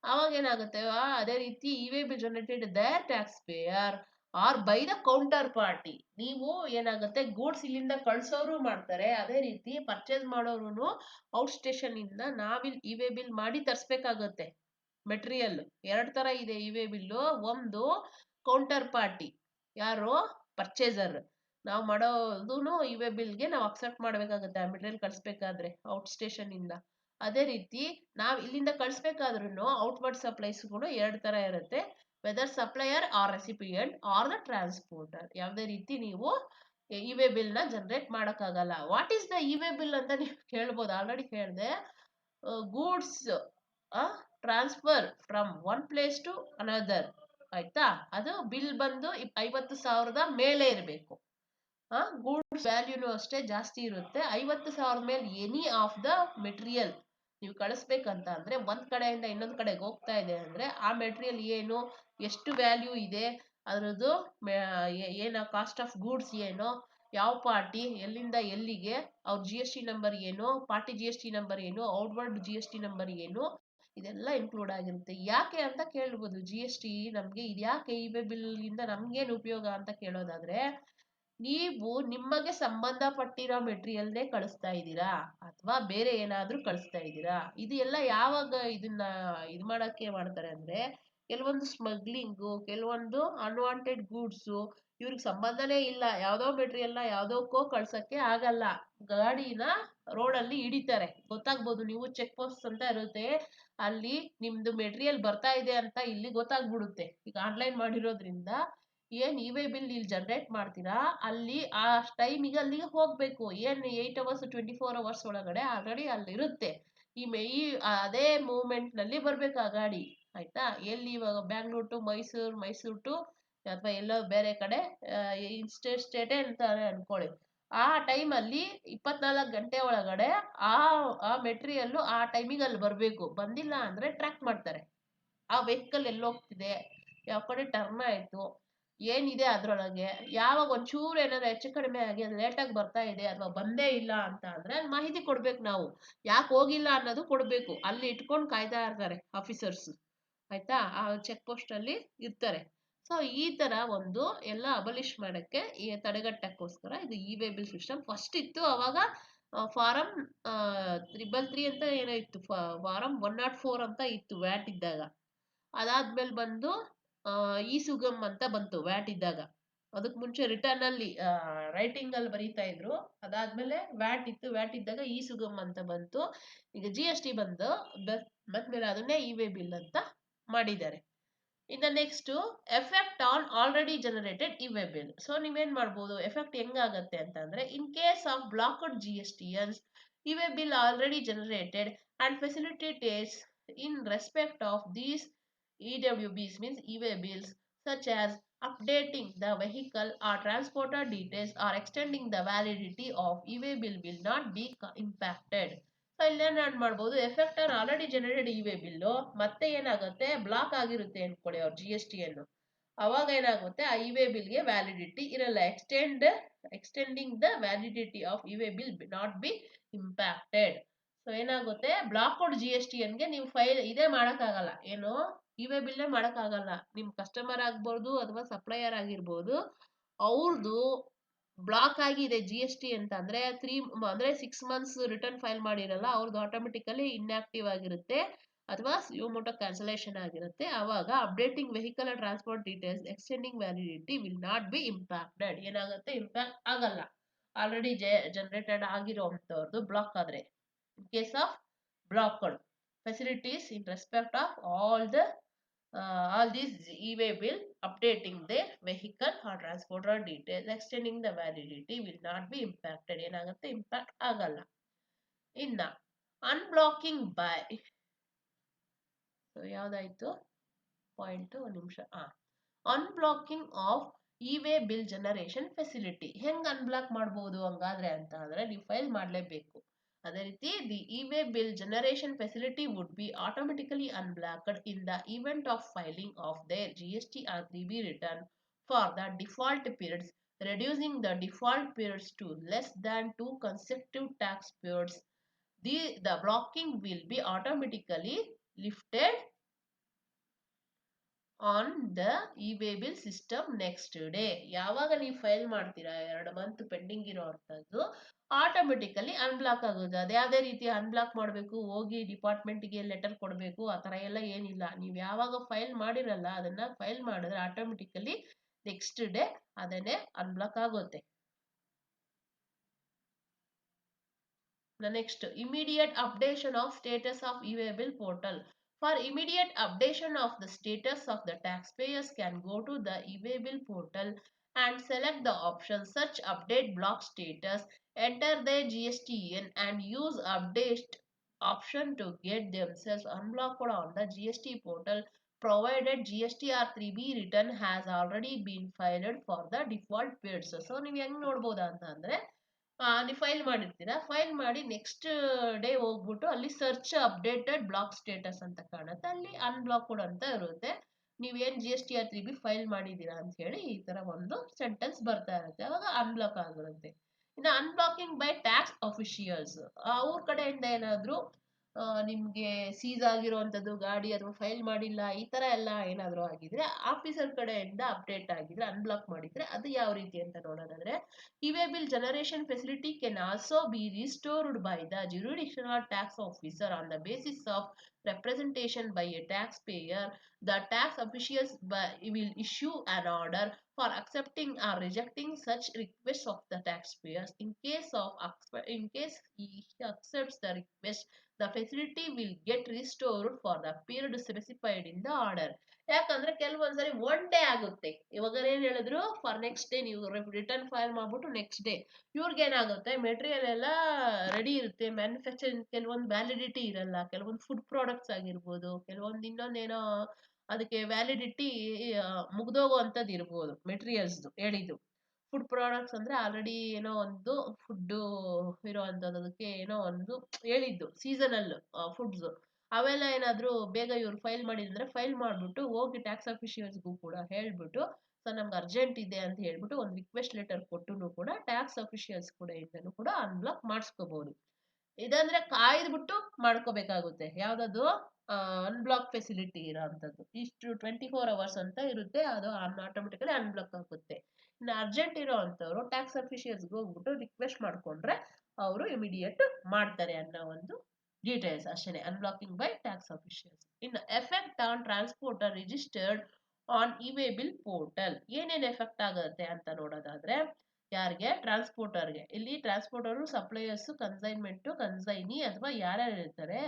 ಅವಾಗ ಏನಾಗುತ್ತೆ, ಅದೇ ರೀತಿ e way bill generated their tax payer or by the counter party. ನೀವು ಏನಾಗುತ್ತೆ, ಗೂಡ್ಸ್ ಇಲ್ಲಿಂದ ಕಳ್ಸೋರು ಮಾಡ್ತಾರೆ, ಅದೇ ರೀತಿ ಪರ್ಚೇಸ್ ಮಾಡೋರು ಔಟ್ ಸ್ಟೇಷನ್ ಇಂದ ನಾವಿಲ್ಲಿ ಇ-ವೇ ಬಿಲ್ ಮಾಡಿ ತರಿಸ್ಬೇಕಾಗತ್ತೆ. ಮೆಟೀರಿಯಲ್ 2 ತರ ಇದೆ ಇ-ವೇ ಬಿಲ್ಲು. ಒಂದು ಕೌಂಟರ್ ಪಾರ್ಟಿ, ಯಾರು ಪರ್ಚೇಸರ್, ನಾವು ಮಾಡೋದೂನು ಇ-ವೇ ಬಿಲ್ಗೆ ನಾವು ಅಕ್ಸೆಪ್ಟ್ ಮಾಡ್ಬೇಕಾಗತ್ತೆ ಆ ಮೆಟೀರಿಯಲ್ ಕಳಿಸ್ಬೇಕಾದ್ರೆ ಔಟ್ ಸ್ಟೇಷನ್ ಇಂದ. ಅದೇ ರೀತಿ ನಾವು ಇಲ್ಲಿಂದ ಕಳಿಸ್ಬೇಕಾದ್ರೂ ಔಟ್ವರ್ಡ್ ಸಪ್ಲೈಸ್ಗಳು 2 ತರ ಇರುತ್ತೆ, whether supplier or recipient or the transporter. ಯಾವುದೇ ರೀತಿ ನೀವು ಇ-ವೇ ಬಿಲ್ ನ ಜನರೇಟ್ ಮಾಡೋಕ್ಕಾಗಲ್ಲ. What is the e way bill ಅಂತ ನೀವು ಕೇಳ್ಬೋದು. ಆಲ್ರೆಡಿ ಹೇಳಿದೆ, goods transfer from one place to another. ಆಯ್ತಾ? ಅದು ಬಿಲ್ ಬಂದು 50,000 ಮೇಲೆ ಇರಬೇಕು. ಗೂಡ್ಸ್ ವ್ಯಾಲ್ಯೂನು ಅಷ್ಟೇ ಜಾಸ್ತಿ ಇರುತ್ತೆ. 50,000 ಮೇಲೆ ಎನಿ ಆಫ್ ದ ಮೆಟೀರಿಯಲ್ ನೀವು ಕಳಿಸ್ಬೇಕಂತ ಅಂದ್ರೆ, ಒಂದ್ ಕಡೆಯಿಂದ ಇನ್ನೊಂದ್ ಕಡೆಗೆ ಹೋಗ್ತಾ ಇದೆ ಅಂದ್ರೆ ಆ ಮೆಟೀರಿಯಲ್ ಏನು, ಎಷ್ಟು ವ್ಯಾಲ್ಯೂ ಇದೆ, ಅದ್ರದ್ದು ಏನು ಕಾಸ್ಟ್ ಆಫ್ ಗೂಡ್ಸ್ ಏನು, ಯಾವ ಪಾರ್ಟಿ ಎಲ್ಲಿಂದ ಎಲ್ಲಿಗೆ, ಅವ್ರ GST ನಂಬರ್ ಏನು, ಪಾರ್ಟಿ GST ನಂಬರ್ ಏನು, ಔಟ್ವರ್ಡ್ GST ನಂಬರ್ ಏನು, ಇದೆಲ್ಲ ಇನ್ಕ್ಲೂಡ್ ಆಗಿರುತ್ತೆ. ಯಾಕೆ ಅಂತ ಕೇಳ್ಬೋದು, GST ನಮ್ಗೆ ಇದ್ಯಾಕೆ ಇ-ವೇ ಬಿಲ್ ಇಂದ ನಮ್ಗೇನು ಉಪಯೋಗ ಅಂತ ಕೇಳೋದಾದ್ರೆ, ನೀವು ನಿಮಗೆ ಸಂಬಂಧಪಟ್ಟಿರೋ ಮೆಟೀರಿಯಲ್ನೇ ಕಳಿಸ್ತಾ ಇದ್ದೀರಾ ಅಥವಾ ಬೇರೆ ಏನಾದ್ರೂ ಕಳಿಸ್ತಾ ಇದ್ದೀರಾ. ಇದು ಎಲ್ಲ ಯಾವಾಗ ಇದನ್ನ ಇದು ಮಾಡಕ್ಕೆ ಮಾಡ್ತಾರೆ ಅಂದ್ರೆ, ಕೆಲವೊಂದು ಸ್ಮಗ್ಲಿಂಗು, ಕೆಲವೊಂದು ಅನ್ವಾಂಟೆಡ್ ಗೂಡ್ಸು, ಇವ್ರಿಗೆ ಸಂಬಂಧನೇ ಇಲ್ಲ, ಯಾವ್ದೋ ಮೆಟೀರಿಯಲ್ನ ಯಾವ್ದೋಕ್ಕೋ ಕಳ್ಸಕ್ಕೆ ಆಗಲ್ಲ, ಗಾಡಿನ ರೋಡಲ್ಲಿ ಹಿಡಿತಾರೆ. ಗೊತ್ತಾಗ್ಬೋದು, ನೀವು ಚೆಕ್ ಪೋಸ್ಟ್ ಅಂತ ಇರುತ್ತೆ, ಅಲ್ಲಿ ನಿಮ್ದು ಮೆಟೀರಿಯಲ್ ಬರ್ತಾ ಇದೆ ಅಂತ ಇಲ್ಲಿ ಗೊತ್ತಾಗ್ಬಿಡುತ್ತೆ. ಈಗ ಆನ್ಲೈನ್ ಮಾಡಿರೋದ್ರಿಂದ ಏನ್ ಇ-ವೇ ಬಿಲ್ ಇಲ್ಲಿ ಜನರೇಟ್ ಮಾಡ್ತೀರಾ, ಅಲ್ಲಿ ಆ ಟೈಮಿಗೆ ಅಲ್ಲಿಗೆ ಹೋಗ್ಬೇಕು. ಏನ್ 8 hours 24 hours ಒಳಗಡೆ ಆಲ್ರೆಡಿ ಅಲ್ಲಿರುತ್ತೆ. ಅದೇ ಮೂಮೆಂಟ್ ನಲ್ಲಿ ಬರ್ಬೇಕು ಆ ಗಾಡಿ. ಆಯ್ತಾ? ಎಲ್ಲಿ ಇವಾಗ ಬ್ಯಾಂಗ್ಳೂರ್ ಟು ಮೈಸೂರು ಟು ಅಥವಾ ಎಲ್ಲೋ ಬೇರೆ ಕಡೆ ಸ್ಟೇಟೇ ಅಂತಾರೆ ಅನ್ಕೊಳ್ಳಿ, ಆ ಟೈಮಲ್ಲಿ 24 ಗಂಟೆ ಒಳಗಡೆ ಆ ಆ ಮೆಟೀರಿಯಲ್ ಆ ಟೈಮಿಗೆ ಅಲ್ಲಿ ಬರಬೇಕು. ಬಂದಿಲ್ಲ ಅಂದ್ರೆ ಟ್ರ್ಯಾಕ್ ಮಾಡ್ತಾರೆ. ಆ ವೆಹಿಕಲ್ ಎಲ್ಲೋಗ್ತಿದೆ, ಯಾವ ಕಡೆ ಟರ್ನ್ ಆಯ್ತು, ಏನಿದೆ ಅದ್ರೊಳಗೆ, ಯಾವಾಗ ಒಂಚೂರು ಏನಾದ್ರು ಹೆಚ್ಚು ಕಡಿಮೆ ಆಗಿ ಅದು ಲೇಟಾಗಿ ಬರ್ತಾ ಇದೆ ಅಥವಾ ಬಂದೇ ಇಲ್ಲ ಅಂತ ಅಂದ್ರೆ ಅಲ್ಲಿ ಮಾಹಿತಿ ಕೊಡ್ಬೇಕು ನಾವು. ಯಾಕೆ ಹೋಗಿಲ್ಲ ಅನ್ನೋದು ಕೊಡ್ಬೇಕು. ಅಲ್ಲಿ ಇಟ್ಕೊಂಡು ಕಾಯ್ತಾ ಇರ್ತಾರೆ ಆಫೀಸರ್ಸ್. ಆಯ್ತಾ? ಆ ಚೆಕ್ ಪೋಸ್ಟ್ ಅಲ್ಲಿ ಇರ್ತಾರೆ. ಸೊ ಈ ತರ ಒಂದು ಎಲ್ಲ ಅಬಲಿಷ್ ಮಾಡಕ್ಕೆ ಈ ತಡೆಗಟ್ಟಕ್ಕೋಸ್ಕರ ಇದು ಇ-ವೇ ಬಿಲ್ ಸಿಸ್ಟಮ್ ಫಸ್ಟ್ ಇತ್ತು. ಅವಾಗ ಫಾರಂ 333 ಅಂತ ಏನೋ ಇತ್ತು, ಫಾರಂ 104 ಅಂತ ಇತ್ತು ವ್ಯಾಟ್ ಇದ್ದಾಗ. ಅದಾದ್ಮೇಲೆ ಬಂದು ಇ ಸುಗಮ್ ಅಂತ ಬಂತು ವ್ಯಾಟ್ ಇದ್ದಾಗ. ಅದಕ್ ಮುಂಚೆ ರಿಟರ್ನ್ ಅಲ್ಲಿ ರೈಟಿಂಗ್ ಅಲ್ಲಿ ಬರೀತಾ ಇದ್ರು. ಅದಾದ್ಮೇಲೆ ವ್ಯಾಟ್ ಇತ್ತು, ವ್ಯಾಟ್ ಇದ್ದಾಗ ಇ ಸುಗಮ್ ಅಂತ ಬಂತು. ಈಗ GST ಬಂದು ಬಂದ್ಮೇಲೆ ಅದನ್ನೇ ಇ-ವೇ ಬಿಲ್ ಅಂತ ಮಾಡಿದ್ದಾರೆ. ಇನ್ನು next effect on already generated E-way bill. So ನೀವೇನ್ ಮಾಡ್ಬೋದು, ಎಫೆಕ್ಟ್ ಹೆಂಗಾಗತ್ತೆ ಅಂತಂದ್ರೆ, in case of blocked GSTs E-way bill already generated and facilitates in respect of these EWBs means e-way bills, such as updating the vehicle or transporter details or extending the validity of e-way bill will not be impacted. So ಇಲ್ಲೇನ್ add ಮಾಡ್ಬೋದು, effect on already generated e way bill ಮತ್ತೆ ಏನಾಗುತ್ತೆ, block ಆಗಿರುತ್ತೆ ಅನ್ಕೊಳ್ಳಿ ಅವ್ರ GST ಅನ್ನು. ಅವಾಗ ಏನಾಗುತ್ತೆ, ಆ ಇ-ವೇ ಬಿಲ್ಗೆ ವ್ಯಾಲಿಡಿಟಿ ಇರಲ್ಲ. Extending the validity of e way bill not be impacted. So ಏನಾಗುತ್ತೆ, ಬ್ಲಾಕ್ಡ್ GSTNಗೆ ನೀವು ಫೈಲ್ ಇದೇ ಮಾಡಕ್ಕಾಗಲ್ಲ. ಏನು, ಇ-ವೇ ಬಿಲ್ಲೇ ಮಾಡಕ್ಕಾಗಲ್ಲ. ನಿಮ್ ಕಸ್ಟಮರ್ ಆಗ್ಬೋದು ಅಥವಾ ಸಪ್ಲೈಯರ್ ಆಗಿರ್ಬೋದು, ಅವ್ರದ್ದು ಬ್ಲಾಕ್ ಆಗಿದೆ GST ಅಂತ ಅಂದ್ರೆ 6 ಮಂತ್ಸ್ ರಿಟರ್ನ್ ಫೈಲ್ ಮಾಡಿರಲ್ಲ, ಅವ್ರದ್ದು ಆಟೋಮೆಟಿಕಲಿ ಇನ್ಆಕ್ಟಿವ್ ಆಗಿರುತ್ತೆ ಅಥವಾ ಸಿಒಮೋಟೋ ಕ್ಯಾನ್ಸಲೇಷನ್ ಆಗಿರುತ್ತೆ. ಅವಾಗ updating vehicle transport details extending validity will not be impacted. ಏನಾಗುತ್ತೆ, ಇಂಪ್ಯಾಕ್ಟ್ ಆಗಲ್ಲ. ಆಲ್ರೆಡಿ ಜನರೇಟೆಡ್ ಆಗಿರೋ ಅಂಥವ್ರದ್ದು ಬ್ಲಾಕ್ ಆದ್ರೆ. In case of blocked facilities in respect of all these e-way bill, updating the vehicle or transporter details, extending the validity will not be impacted. ಏನಾಗುತ್ತೆ, impact ಆಗಲ್ಲ. ಇನ್ನ unblocking by, so ಯಾವ್ದಾಯ್ತು point, ಒಂದು ನಿಮಿಷ. Unblocking of e way bill generation facility ಹೆಂಗ್ unblock ಮಾಡ್ಬೋದು ಹಂಗಾದ್ರೆ ಅಂತ ಅಂದ್ರೆ, ನೀವು ಫೈಲ್ ಮಾಡಲೇಬೇಕು. ಅದೇ ರೀತಿ the e way bill generation facility would be automatically unblocked in the event of filing of their GST or 3B return for the default periods, reducing the default periods to less than 2 consecutive tax periods. The blocking will be automatically lifted on the e way bill system next day. ಯಾವಾಗ ನೀವು file ಮಾಡ್ತೀರಾ 2 month pending ಇರೋ ಅಂಥದ್ದು, automatically unblock ಆಗೋದು. ಅದ್ಯಾವುದೇ ರೀತಿ unblock ಮಾಡಬೇಕು, ಹೋಗಿ ಡಿಪಾರ್ಟ್ಮೆಂಟ್ಗೆ letter ಕೊಡಬೇಕು, ಆ ಥರ ಎಲ್ಲ ಏನಿಲ್ಲ. ನೀವು ಯಾವಾಗ ಫೈಲ್ ಮಾಡಿರಲ್ಲ ಅದನ್ನ ಫೈಲ್ ಮಾಡಿದ್ರೆ ಆಟೋಮೆಟಿಕಲಿ ನೆಕ್ಸ್ಟ್ ಡೇ ಅದನ್ನೇ ಅನ್ಬ್ಲಾಕ್ ಆಗುತ್ತೆ. Next, immediate updation of status of e-way bill portal. For immediate updation of the status of the taxpayers can go to the e-way bill portal and select the option search update block status, enter their GSTN and use update option to get themselves unblocked on the GST portal, provided GST or 3B return has already been filed for the default periods. So ನೀವು ಹೆಂಗ್ ನೋಡ್ಬೋದಾ ಅಂತ ಅಂದ್ರೆ, ನೀವು file ಮಾಡಿರ್ತೀರಾ, file ಮಾಡಿ next day ಹೋಗ್ಬಿಟ್ಟು ಅಲ್ಲಿ search updated block status ಅಂತ ಕಾಣುತ್ತೆ, ಅಲ್ಲಿ ಅನ್ಬ್ಲಾಕ್ಡ್ ಅಂತ ಇರುತ್ತೆ. ನೀವೇನ್ GST or 3B ಫೈಲ್ ಮಾಡಿದೀರಾ ಅಂತ ಹೇಳಿ ಈ ತರ ಒಂದು ಸೆಂಟೆನ್ಸ್ ಬರ್ತಾ ಇರುತ್ತೆ. ಅವಾಗ ಅನ್ಬ್ಲಾಕ್ ಆಗಿರುತ್ತೆ. ಇನ್ನು ಅನ್ಬ್ಲಾಕಿಂಗ್ ಬೈ ಟ್ಯಾಕ್ಸ್ ಅಫಿಷಿಯಲ್ಸ್, ಅವ್ರ ಕಡೆಯಿಂದ ಏನಾದ್ರು ನಿಮ್ಗೆ ಸೀಸ್ ಆಗಿರುವಂತದ್ದು ಗಾಡಿ ಅಥವಾ ಫೈಲ್ ಮಾಡಿಲ್ಲ ಈ ತರ ಎಲ್ಲ ಏನಾದ್ರು ಆಗಿದ್ರೆ, ಆಫೀಸರ್ ಕಡೆಯಿಂದ ಅಪ್ಡೇಟ್ ಆಗಿದ್ರೆ, ಅನ್ಬ್ಲಾಕ್ ಮಾಡಿದ್ರೆ ಅದು ಯಾವ ರೀತಿ ಅಂತ ನೋಡೋದಾದ್ರೆ, e-way bill generation facility can also be restored by the jurisdictional tax officer on the basis of representation by a taxpayer. The tax officials will issue an order for accepting or rejecting such requests of the taxpayers. In case he accepts the request, the facility will get restored for the period specified in the order. ಯಾಕಂದ್ರೆ ಕೆಲವೊಂದ್ಸರಿ one day ಆಗುತ್ತೆ. ಇವಾಗ ಏನ್ ಹೇಳಿದ್ರು, for next day ನೀವು return file ಮಾಡ್ಬಿಟ್ಟು next day, ಇವ್ರಿಗೆ ಏನಾಗುತ್ತೆ, material ಎಲ್ಲ ರೆಡಿ ಇರುತ್ತೆ, ಮ್ಯಾನುಫ್ಯಾಕ್ಚರಿಂಗ್ ಕೆಲವೊಂದು ವ್ಯಾಲಿಡಿಟಿ ಇರಲ್ಲ, ಕೆಲವೊಂದು ಫುಡ್ ಪ್ರಾಡಕ್ಟ್ಸ್ ಆಗಿರ್ಬೋದು, ಕೆಲವೊಂದು ಇನ್ನೊಂದೇನೋ ಅದಕ್ಕೆ ವ್ಯಾಲಿಡಿಟಿ ಮುಗ್ದೋಗುವಂಥದ್ದು ಇರ್ಬೋದು ಮೆಟೀರಿಯಲ್ಸ್ದು ಹೇಳಿದ್ದು. ಫುಡ್ ಪ್ರಾಡಕ್ಟ್ಸ್ ಅಂದ್ರೆ ಆಲ್ರೆಡಿ ಏನೋ ಒಂದು ಫುಡ್ ಇರೋವಂಥದ್ದು ಏನೋ ಒಂದು ಹೇಳಿದ್ದು ಸೀಸನಲ್ ಫುಡ್ಸ್ ಅವೆಲ್ಲ ಏನಾದ್ರು ಬೇಗ ಇವ್ರು ಫೈಲ್ ಮಾಡಿದ್ರೆ ಫೈಲ್ ಮಾಡ್ಬಿಟ್ಟು ಹೋಗಿ ಟ್ಯಾಕ್ಸ್ ಅಫಿಷಿಯಲ್ಸ್ಗೂ ಕೂಡ ಹೇಳ್ಬಿಟ್ಟು ಸೊ ನಮ್ಗೆ ಅರ್ಜೆಂಟ್ ಇದೆ ಅಂತ ಹೇಳ್ಬಿಟ್ಟು ಒಂದು ರಿಕ್ವೆಸ್ಟ್ ಲೆಟರ್ ಕೊಟ್ಟು ಕೂಡ ಟ್ಯಾಕ್ಸ್ ಅಫಿಷಿಯಲ್ಸ್ ಕೂಡ ಇಂದನೂ ಕೂಡ ಅನ್ಬ್ಲಾಕ್ ಮಾಡಿಸ್ಕೋಬಹುದು. ಇದಂದ್ರೆ ಕಾಯ್ದ್ಬಿಟ್ಟು ಮಾಡ್ಕೋಬೇಕಾಗುತ್ತೆ. ಯಾವ್ದದು ಅನ್ಬ್ಲಾಕ್ ಫೆಸಿಲಿಟಿ ಇರೋಂಥದ್ದು ಇಷ್ಟು 24 hours ಅಂತ ಇರುತ್ತೆ, ಅದು ಆಟೋಮೆಟಿಕಲಿ ಅನ್ಬ್ಲಾಕ್ ಆಗುತ್ತೆ. ಇನ್ನು ಅರ್ಜೆಂಟ್ ಇರೋ ಅಂಥವ್ರು ಟ್ಯಾಕ್ಸ್ ಅಫಿಷಿಯಲ್ಸ್ಗೆ ಹೋಗ್ಬಿಟ್ಟು ರಿಕ್ವೆಸ್ಟ್ ಮಾಡ್ಕೊಂಡ್ರೆ ಅವರು ಇಮಿಡಿಯೇಟ್ ಮಾಡ್ತಾರೆ ಅನ್ನೋ ಒಂದು ಡೀಟೇಲ್ಸ್ ಅಷ್ಟೇ. Unblocking by tax officials. ಇನ್ನು effect on transporter registered on e way bill portal. ಏನೇನು ಎಫೆಕ್ಟ್ ಆಗುತ್ತೆ ಅಂತ ನೋಡೋದಾದ್ರೆ ಯಾರಿಗೆ ಟ್ರಾನ್ಸ್ಪೋರ್ಟರ್ಗೆ. ಇಲ್ಲಿ ಟ್ರಾನ್ಸ್ಪೋರ್ಟರು ಸಪ್ಲೈಯರ್ಸ್ ಕನ್ಸೈನ್ಮೆಂಟ್ ಕನ್ಸೈನಿ ಅಥವಾ ಯಾರ್ಯಾರು ಇರ್ತಾರೆ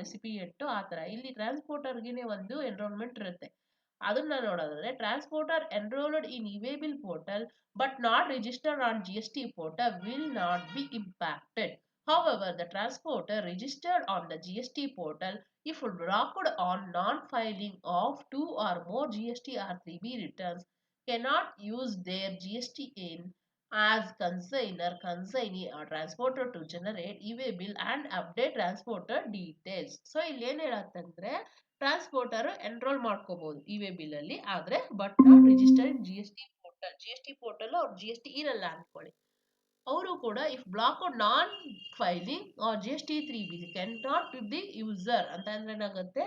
ರೆಸಿಪಿಯೆಂಟ್ ಆ ತರ. ಇಲ್ಲಿ ಟ್ರಾನ್ಸ್ಪೋರ್ಟರ್ಗೆ ಒಂದು ಎನ್ರೋಲ್ಮೆಂಟ್ ಇರುತ್ತೆ. ಅದನ್ನ ನೋಡೋದಾದ್ರೆ transporter enrolled in E-way bill portal but not registered on GST portal will not be impacted. However, the transporter registered on the GST portal, if blocked on non-filing of 2 or more GST or 3B returns, cannot use their GST in as consignor, consignee or transporter to generate e-way bill and update transporter details. So ಇಲ್ಲಿ ಏನ್ ಹೇಳತ್ತಂದ್ರೆ transporter enrol ಮಾಡ್ಕೋಬಹುದು e way bill ಅಲ್ಲಿ, ಆದ್ರೆ but not register in GST portal. GST portal ಅವ್ರು GST ಇರಲ್ಲ ಅನ್ಕೊಳ್ಳಿ, ಅವರು ಕೂಡ if block non filing or GST 3B can not be user ಅಂತ ಅಂದ್ರೆ ಏನಾಗುತ್ತೆ,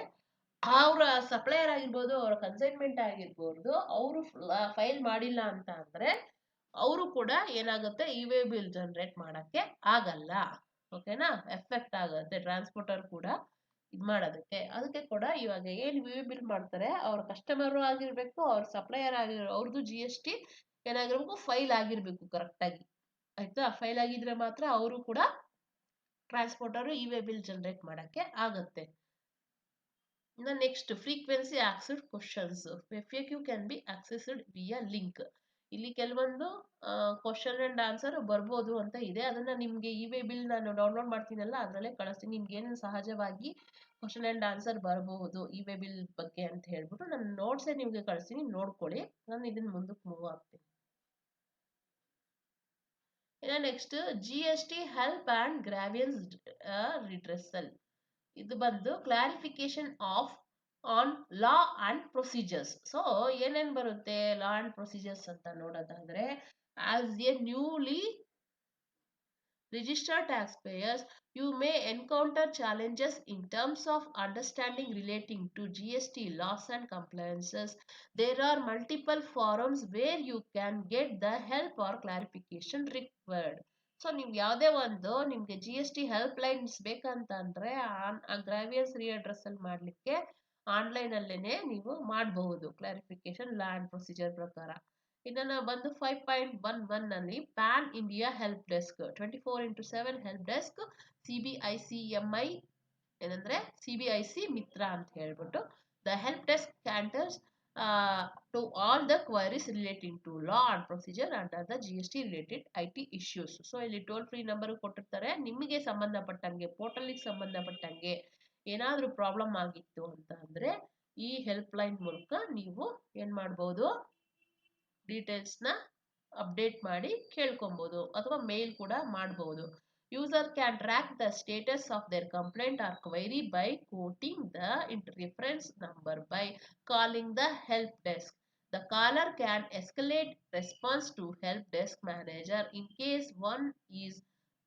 ಅವರ ಸಪ್ಲೈಯರ್ ಆಗಿರ್ಬೋದು ಅವರ ಕನ್ಸೈನ್ಮೆಂಟ್ ಆಗಿರ್ಬೋದು ಅವರು ಫೈಲ್ ಮಾಡಿಲ್ಲ ಅಂತ ಅಂದ್ರೆ ಅವರು ಕೂಡ ಏನಾಗುತ್ತೆ ಇ-ವೇ ಬಿಲ್ ಜನರೇಟ್ ಮಾಡಕ್ಕೆ ಆಗಲ್ಲ. ಓಕೆನಾ, ಎಫೆಕ್ಟ್ ಆಗುತ್ತೆ ಟ್ರಾನ್ಸ್ಪೋರ್ಟರ್ ಕೂಡ ಇದ್ ಮಾಡೋದಕ್ಕೆ. ಅದಕ್ಕೆ ಕೂಡ ಇವಾಗ ಏನ್ ಇ-ವೇ ಬಿಲ್ ಮಾಡ್ತಾರೆ ಅವ್ರ ಕಸ್ಟಮರ್ ಆಗಿರ್ಬೇಕು, ಅವ್ರ ಸಪ್ಲೈಯರ್ ಆಗಿರೋ ಅವ್ರದ್ದು GST ಏನಾಗಿರ್ಬೇಕು ಫೈಲ್ ಆಗಿರ್ಬೇಕು ಕರೆಕ್ಟ್ ಆಗಿ. ಆಯ್ತಾ, ಫೈಲ್ ಆಗಿದ್ರೆ ಮಾತ್ರ ಅವರು ಕೂಡ ಟ್ರಾನ್ಸ್ಪೋರ್ಟರ್ ಇ-ವೇ ಬಿಲ್ ಜನರೇಟ್ ಮಾಡಕ್ಕೆ ಆಗುತ್ತೆ. ಇನ್ನು ನೆಕ್ಸ್ಟ್ ಫ್ರೀಕ್ವೆನ್ಸಿ ಆಕ್ಸೆಡ್ questions. FAQ can be accessed via link. ಇಲ್ಲಿ ಕೆಲವೊಂದು ಕ್ವಶನ್ ಅಂಡ್ ಆನ್ಸರ್ ಬರ್ಬೋದು ಅಂತ ಇದೆ. ಅದನ್ನ ನಿಮ್ಗೆ ಇ-ವೇ ಬಿಲ್ ನಾನು ಡೌನ್ಲೋಡ್ ಮಾಡ್ತೀನಲ್ಲ ಅದರಲ್ಲೇ ಕಳಿಸ್ತೀನಿ. ನಿಮ್ಗೆ ಏನು ಸಹಜವಾಗಿ ಕ್ವಶನ್ ಅಂಡ್ ಆನ್ಸರ್ ಬರಬಹುದು ಇ-ವೇ ಬಿಲ್ ಬಗ್ಗೆ ಅಂತ ಹೇಳ್ಬಿಟ್ಟು ನಾನು ನೋಟ್ಸೇ ನಿಮ್ಗೆ ಕಳಿಸ್ತೀನಿ, ನೋಡ್ಕೊಳ್ಳಿ. ನಾನು ಇದನ್ನ ಮುಂದಕ್ಕೆ ಮೂವ್ ಆಗ್ತೀನಿ. ಇನ್ನು next GST help and grievance redressal. ಇದು ಬಂದು clarification of on law and procedures. So ಏನೇನ್ ಬರುತ್ತೆ ಲಾ ಅಂಡ್ ಪ್ರೊಸೀಜರ್ಸ್ ಅಂತ ನೋಡೋದಾದ್ರೆ, as a newly registered taxpayers, you may encounter challenges in terms of understanding relating to GST laws and compliances. There are multiple forums where you can get the help or clarification required. So ನೀವು ಯಾವುದೇ ಒಂದು ನಿಮ್ಗೆ GST help lines ಬೇಕಂತ ಅಂದ್ರೆ ಗ್ರಾವಿಯಸ್ redressal ಮಾಡ್ಲಿಕ್ಕೆ online ಅಲ್ಲೇನೆ ನೀವು ಮಾಡಬಹುದು ಕ್ಲಾರಿಫಿಕೇಶನ್ ಲಾ ಅಂಡ್ ಪ್ರೊಸೀಜರ್ ಪ್ರಕಾರ. ಇದನ್ನ ಬಂದು 5.11 ನಲ್ಲಿ pan India help desk 24x7 help desk CBICMI ಏನಂದ್ರೆ CBIC ಮಿತ್ರ ಅಂತ ಹೇಳ್ಬಿಟ್ಟು the help desk caters to all the queries relating to law and procedure under the GST related IT issues. So ಇಲ್ಲಿ toll free number ಕೊಟ್ಟಿರ್ತಾರೆ. ನಿಮಗೆ ಸಂಬಂಧಪಟ್ಟಂಗೆ ಪೋರ್ಟಲ್ಗೆ ಸಂಬಂಧಪಟ್ಟಂಗೆ ಏನಾದ್ರೂ ಪ್ರಾಬ್ಲಮ್ ಆಗಿತ್ತು ಅಂತ ಅಂದ್ರೆ ಈ ಹೆಲ್ಪ್ ಲೈನ್ ಮೂಲಕ ನೀವು ಏನ್ ಮಾಡ್ಬೋದು, ಡೀಟೇಲ್ಸ್ನ ಅಪ್ಡೇಟ್ ಮಾಡಿ ಕೇಳ್ಕೊಬಹುದು ಅಥವಾ ಮೇಲ್ ಕೂಡ ಮಾಡಬಹುದು. User can track the status of their complaint or query by quoting the reference number by calling the help desk. The caller can escalate response to help desk manager in case one is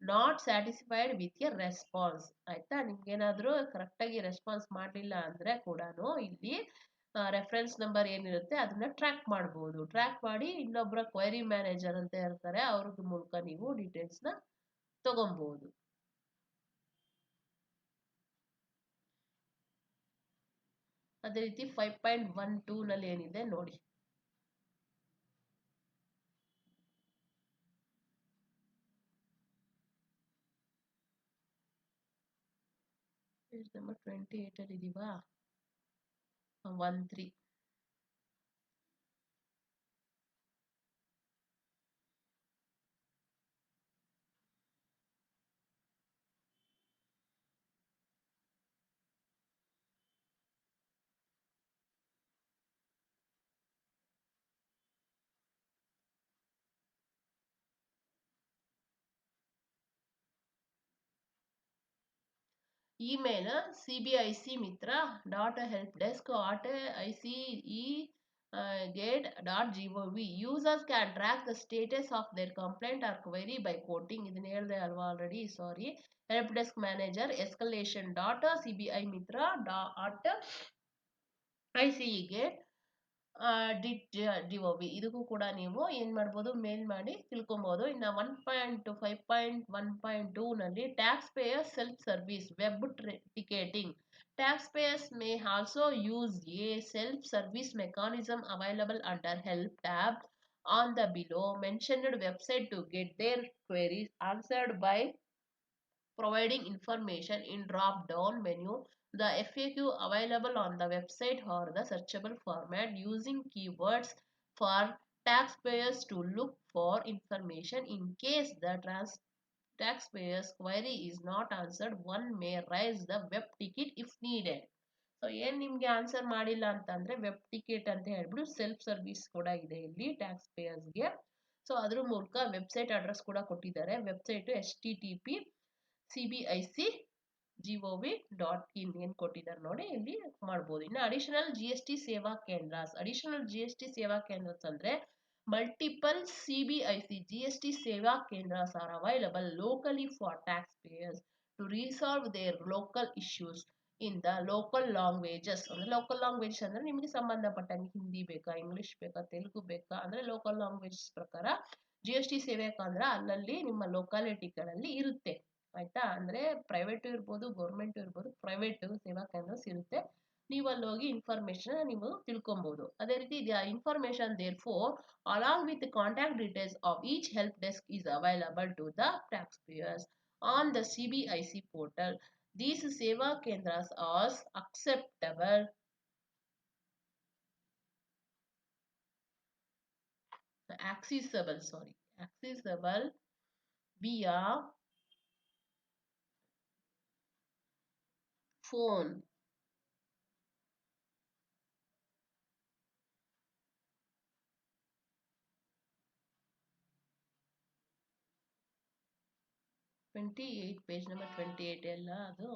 not satisfied with your response. ಆಯ್ತಾ, ನಿಮ್ಗೇನಾದ್ರೂ ಕರೆಕ್ಟಾಗಿ response ಮಾಡಲಿಲ್ಲ ಅಂದ್ರೆ ಕೂಡ ಇಲ್ಲಿ reference number ಏನಿರುತ್ತೆ ಅದನ್ನ track ಮಾಡಬಹುದು. ಟ್ರ್ಯಾಕ್ ಮಾಡಿ ಇನ್ನೊಬ್ಬರ ಕ್ವೈರಿ ಮ್ಯಾನೇಜರ್ ಅಂತ ಇರ್ತಾರೆ, ಅವ್ರದ್ದು ಮೂಲಕ ನೀವು ಡೀಟೇಲ್ಸ್ ನ ತಗೊಬಹುದು. ಅದೇ ರೀತಿ 5.12 ನಲ್ಲಿ ಏನಿದೆ ನೋಡಿ. ನಂಬರ್ 28 ಅಲ್ಲಿ ಇದೀವಾ, 13. Email cbicmitra.helpdesk@ice-gate.gov. Users can track the status of their complaint or query by quoting ಇದನ್ನ ಹೇಳ್ದೆ ಅಲ್ವಾ already, sorry. Help desk manager escalation dot C B I Mitra dot ICE-ಗೆ ಡಿಒಬಿ ಇದಕ್ಕೂ ಕೂಡ ನೀವು ಏನ್ ಮಾಡ್ಬೋದು, ಮೇಲ್ ಮಾಡಿ ತಿಳ್ಕೊಬಹುದು. ಇನ್ನು 1.5.1.2 ನಲ್ಲಿ tax payers self service web ticketing. Tax payers may also use a self service mechanism available under help tab on the below mentioned website to get their queries answered by providing information in drop-down menu, the FAQ available on the website or the searchable format using keywords for taxpayers to look for information in case the taxpayer's query is not answered. One may raise the web ticket if needed. So ಏನ್ ನಿಮ್ಗೆ answer ಮಾಡಿಲ್ಲ ಅಂತಂದ್ರೆ web ticket ಅಂತ ಹೇಳ್ಬಿಟ್ಟು self service ಕೂಡ ಇದೆ ಇಲ್ಲಿ tax ಪೇಯರ್ಸ್ಗೆ. So ಅದ್ರ ಮೂಲಕ ವೆಬ್ಸೈಟ್ ಅಡ್ರೆಸ್ ಕೂಡ ಕೊಟ್ಟಿದ್ದಾರೆ. ವೆಬ್ಸೈಟ್ http://cbic.gov.in ಏನ್ ಕೊಟ್ಟಿದ್ದಾರೆ ನೋಡಿ, ಇಲ್ಲಿ ಮಾಡ್ಬೋದು. ಇನ್ನು ಅಡಿಷನಲ್ GST ಸೇವಾ ಕೇಂದ್ರಸ್. ಅಡಿಷನಲ್ GST ಸೇವಾ ಕೇಂದ್ರಸ್ ಅಂದ್ರೆ multiple CBIC GST ಸೇವಾ Kendras are available locally for taxpayers to resolve their local issues in the local languages. ಅಂದ್ರೆ ಲೋಕಲ್ ಲ್ಯಾಂಗ್ವೇಜ್ ಅಂದ್ರೆ ನಿಮಗೆ ಸಂಬಂಧಪಟ್ಟಂಗೆ ಹಿಂದಿ ಬೇಕಾ, ಇಂಗ್ಲಿಷ್ ಬೇಕಾ, ತೆಲುಗು ಬೇಕಾ ಅಂದ್ರೆ ಲೋಕಲ್ ಲ್ಯಾಂಗ್ವೇಜ್ ಪ್ರಕಾರ GST ಸೇವೆ ಕೇಂದ್ರ ಅಲ್ಲಲ್ಲಿ ನಿಮ್ಮ ಲೊಕಾಲಿಟಿಗಳಲ್ಲಿ ಇರುತ್ತೆ. ಆಯ್ತಾ, ಅಂದ್ರೆ ಪ್ರೈವೇಟ್ ಇರ್ಬೋದು, ಗೌರ್ಮೆಂಟ್ ಇರ್ಬೋದು, ಪ್ರೈವೇಟ್ ಸೇವಾ ಕೇಂದ್ರಸ್ ಇರುತ್ತೆ. ನೀವು ಅಲ್ಲಿ ಹೋಗಿ ಇನ್ಫಾರ್ಮೇಶನ್ ನೀವು ತಿಳ್ಕೊಬಹುದು. ಅದೇ ರೀತಿ information therefore along with the contact details of each help desk is available to the taxpayers on the CBIC portal. These seva kendras are accessible via phone, page number 28 ಎಲ್ಲ ಅದು.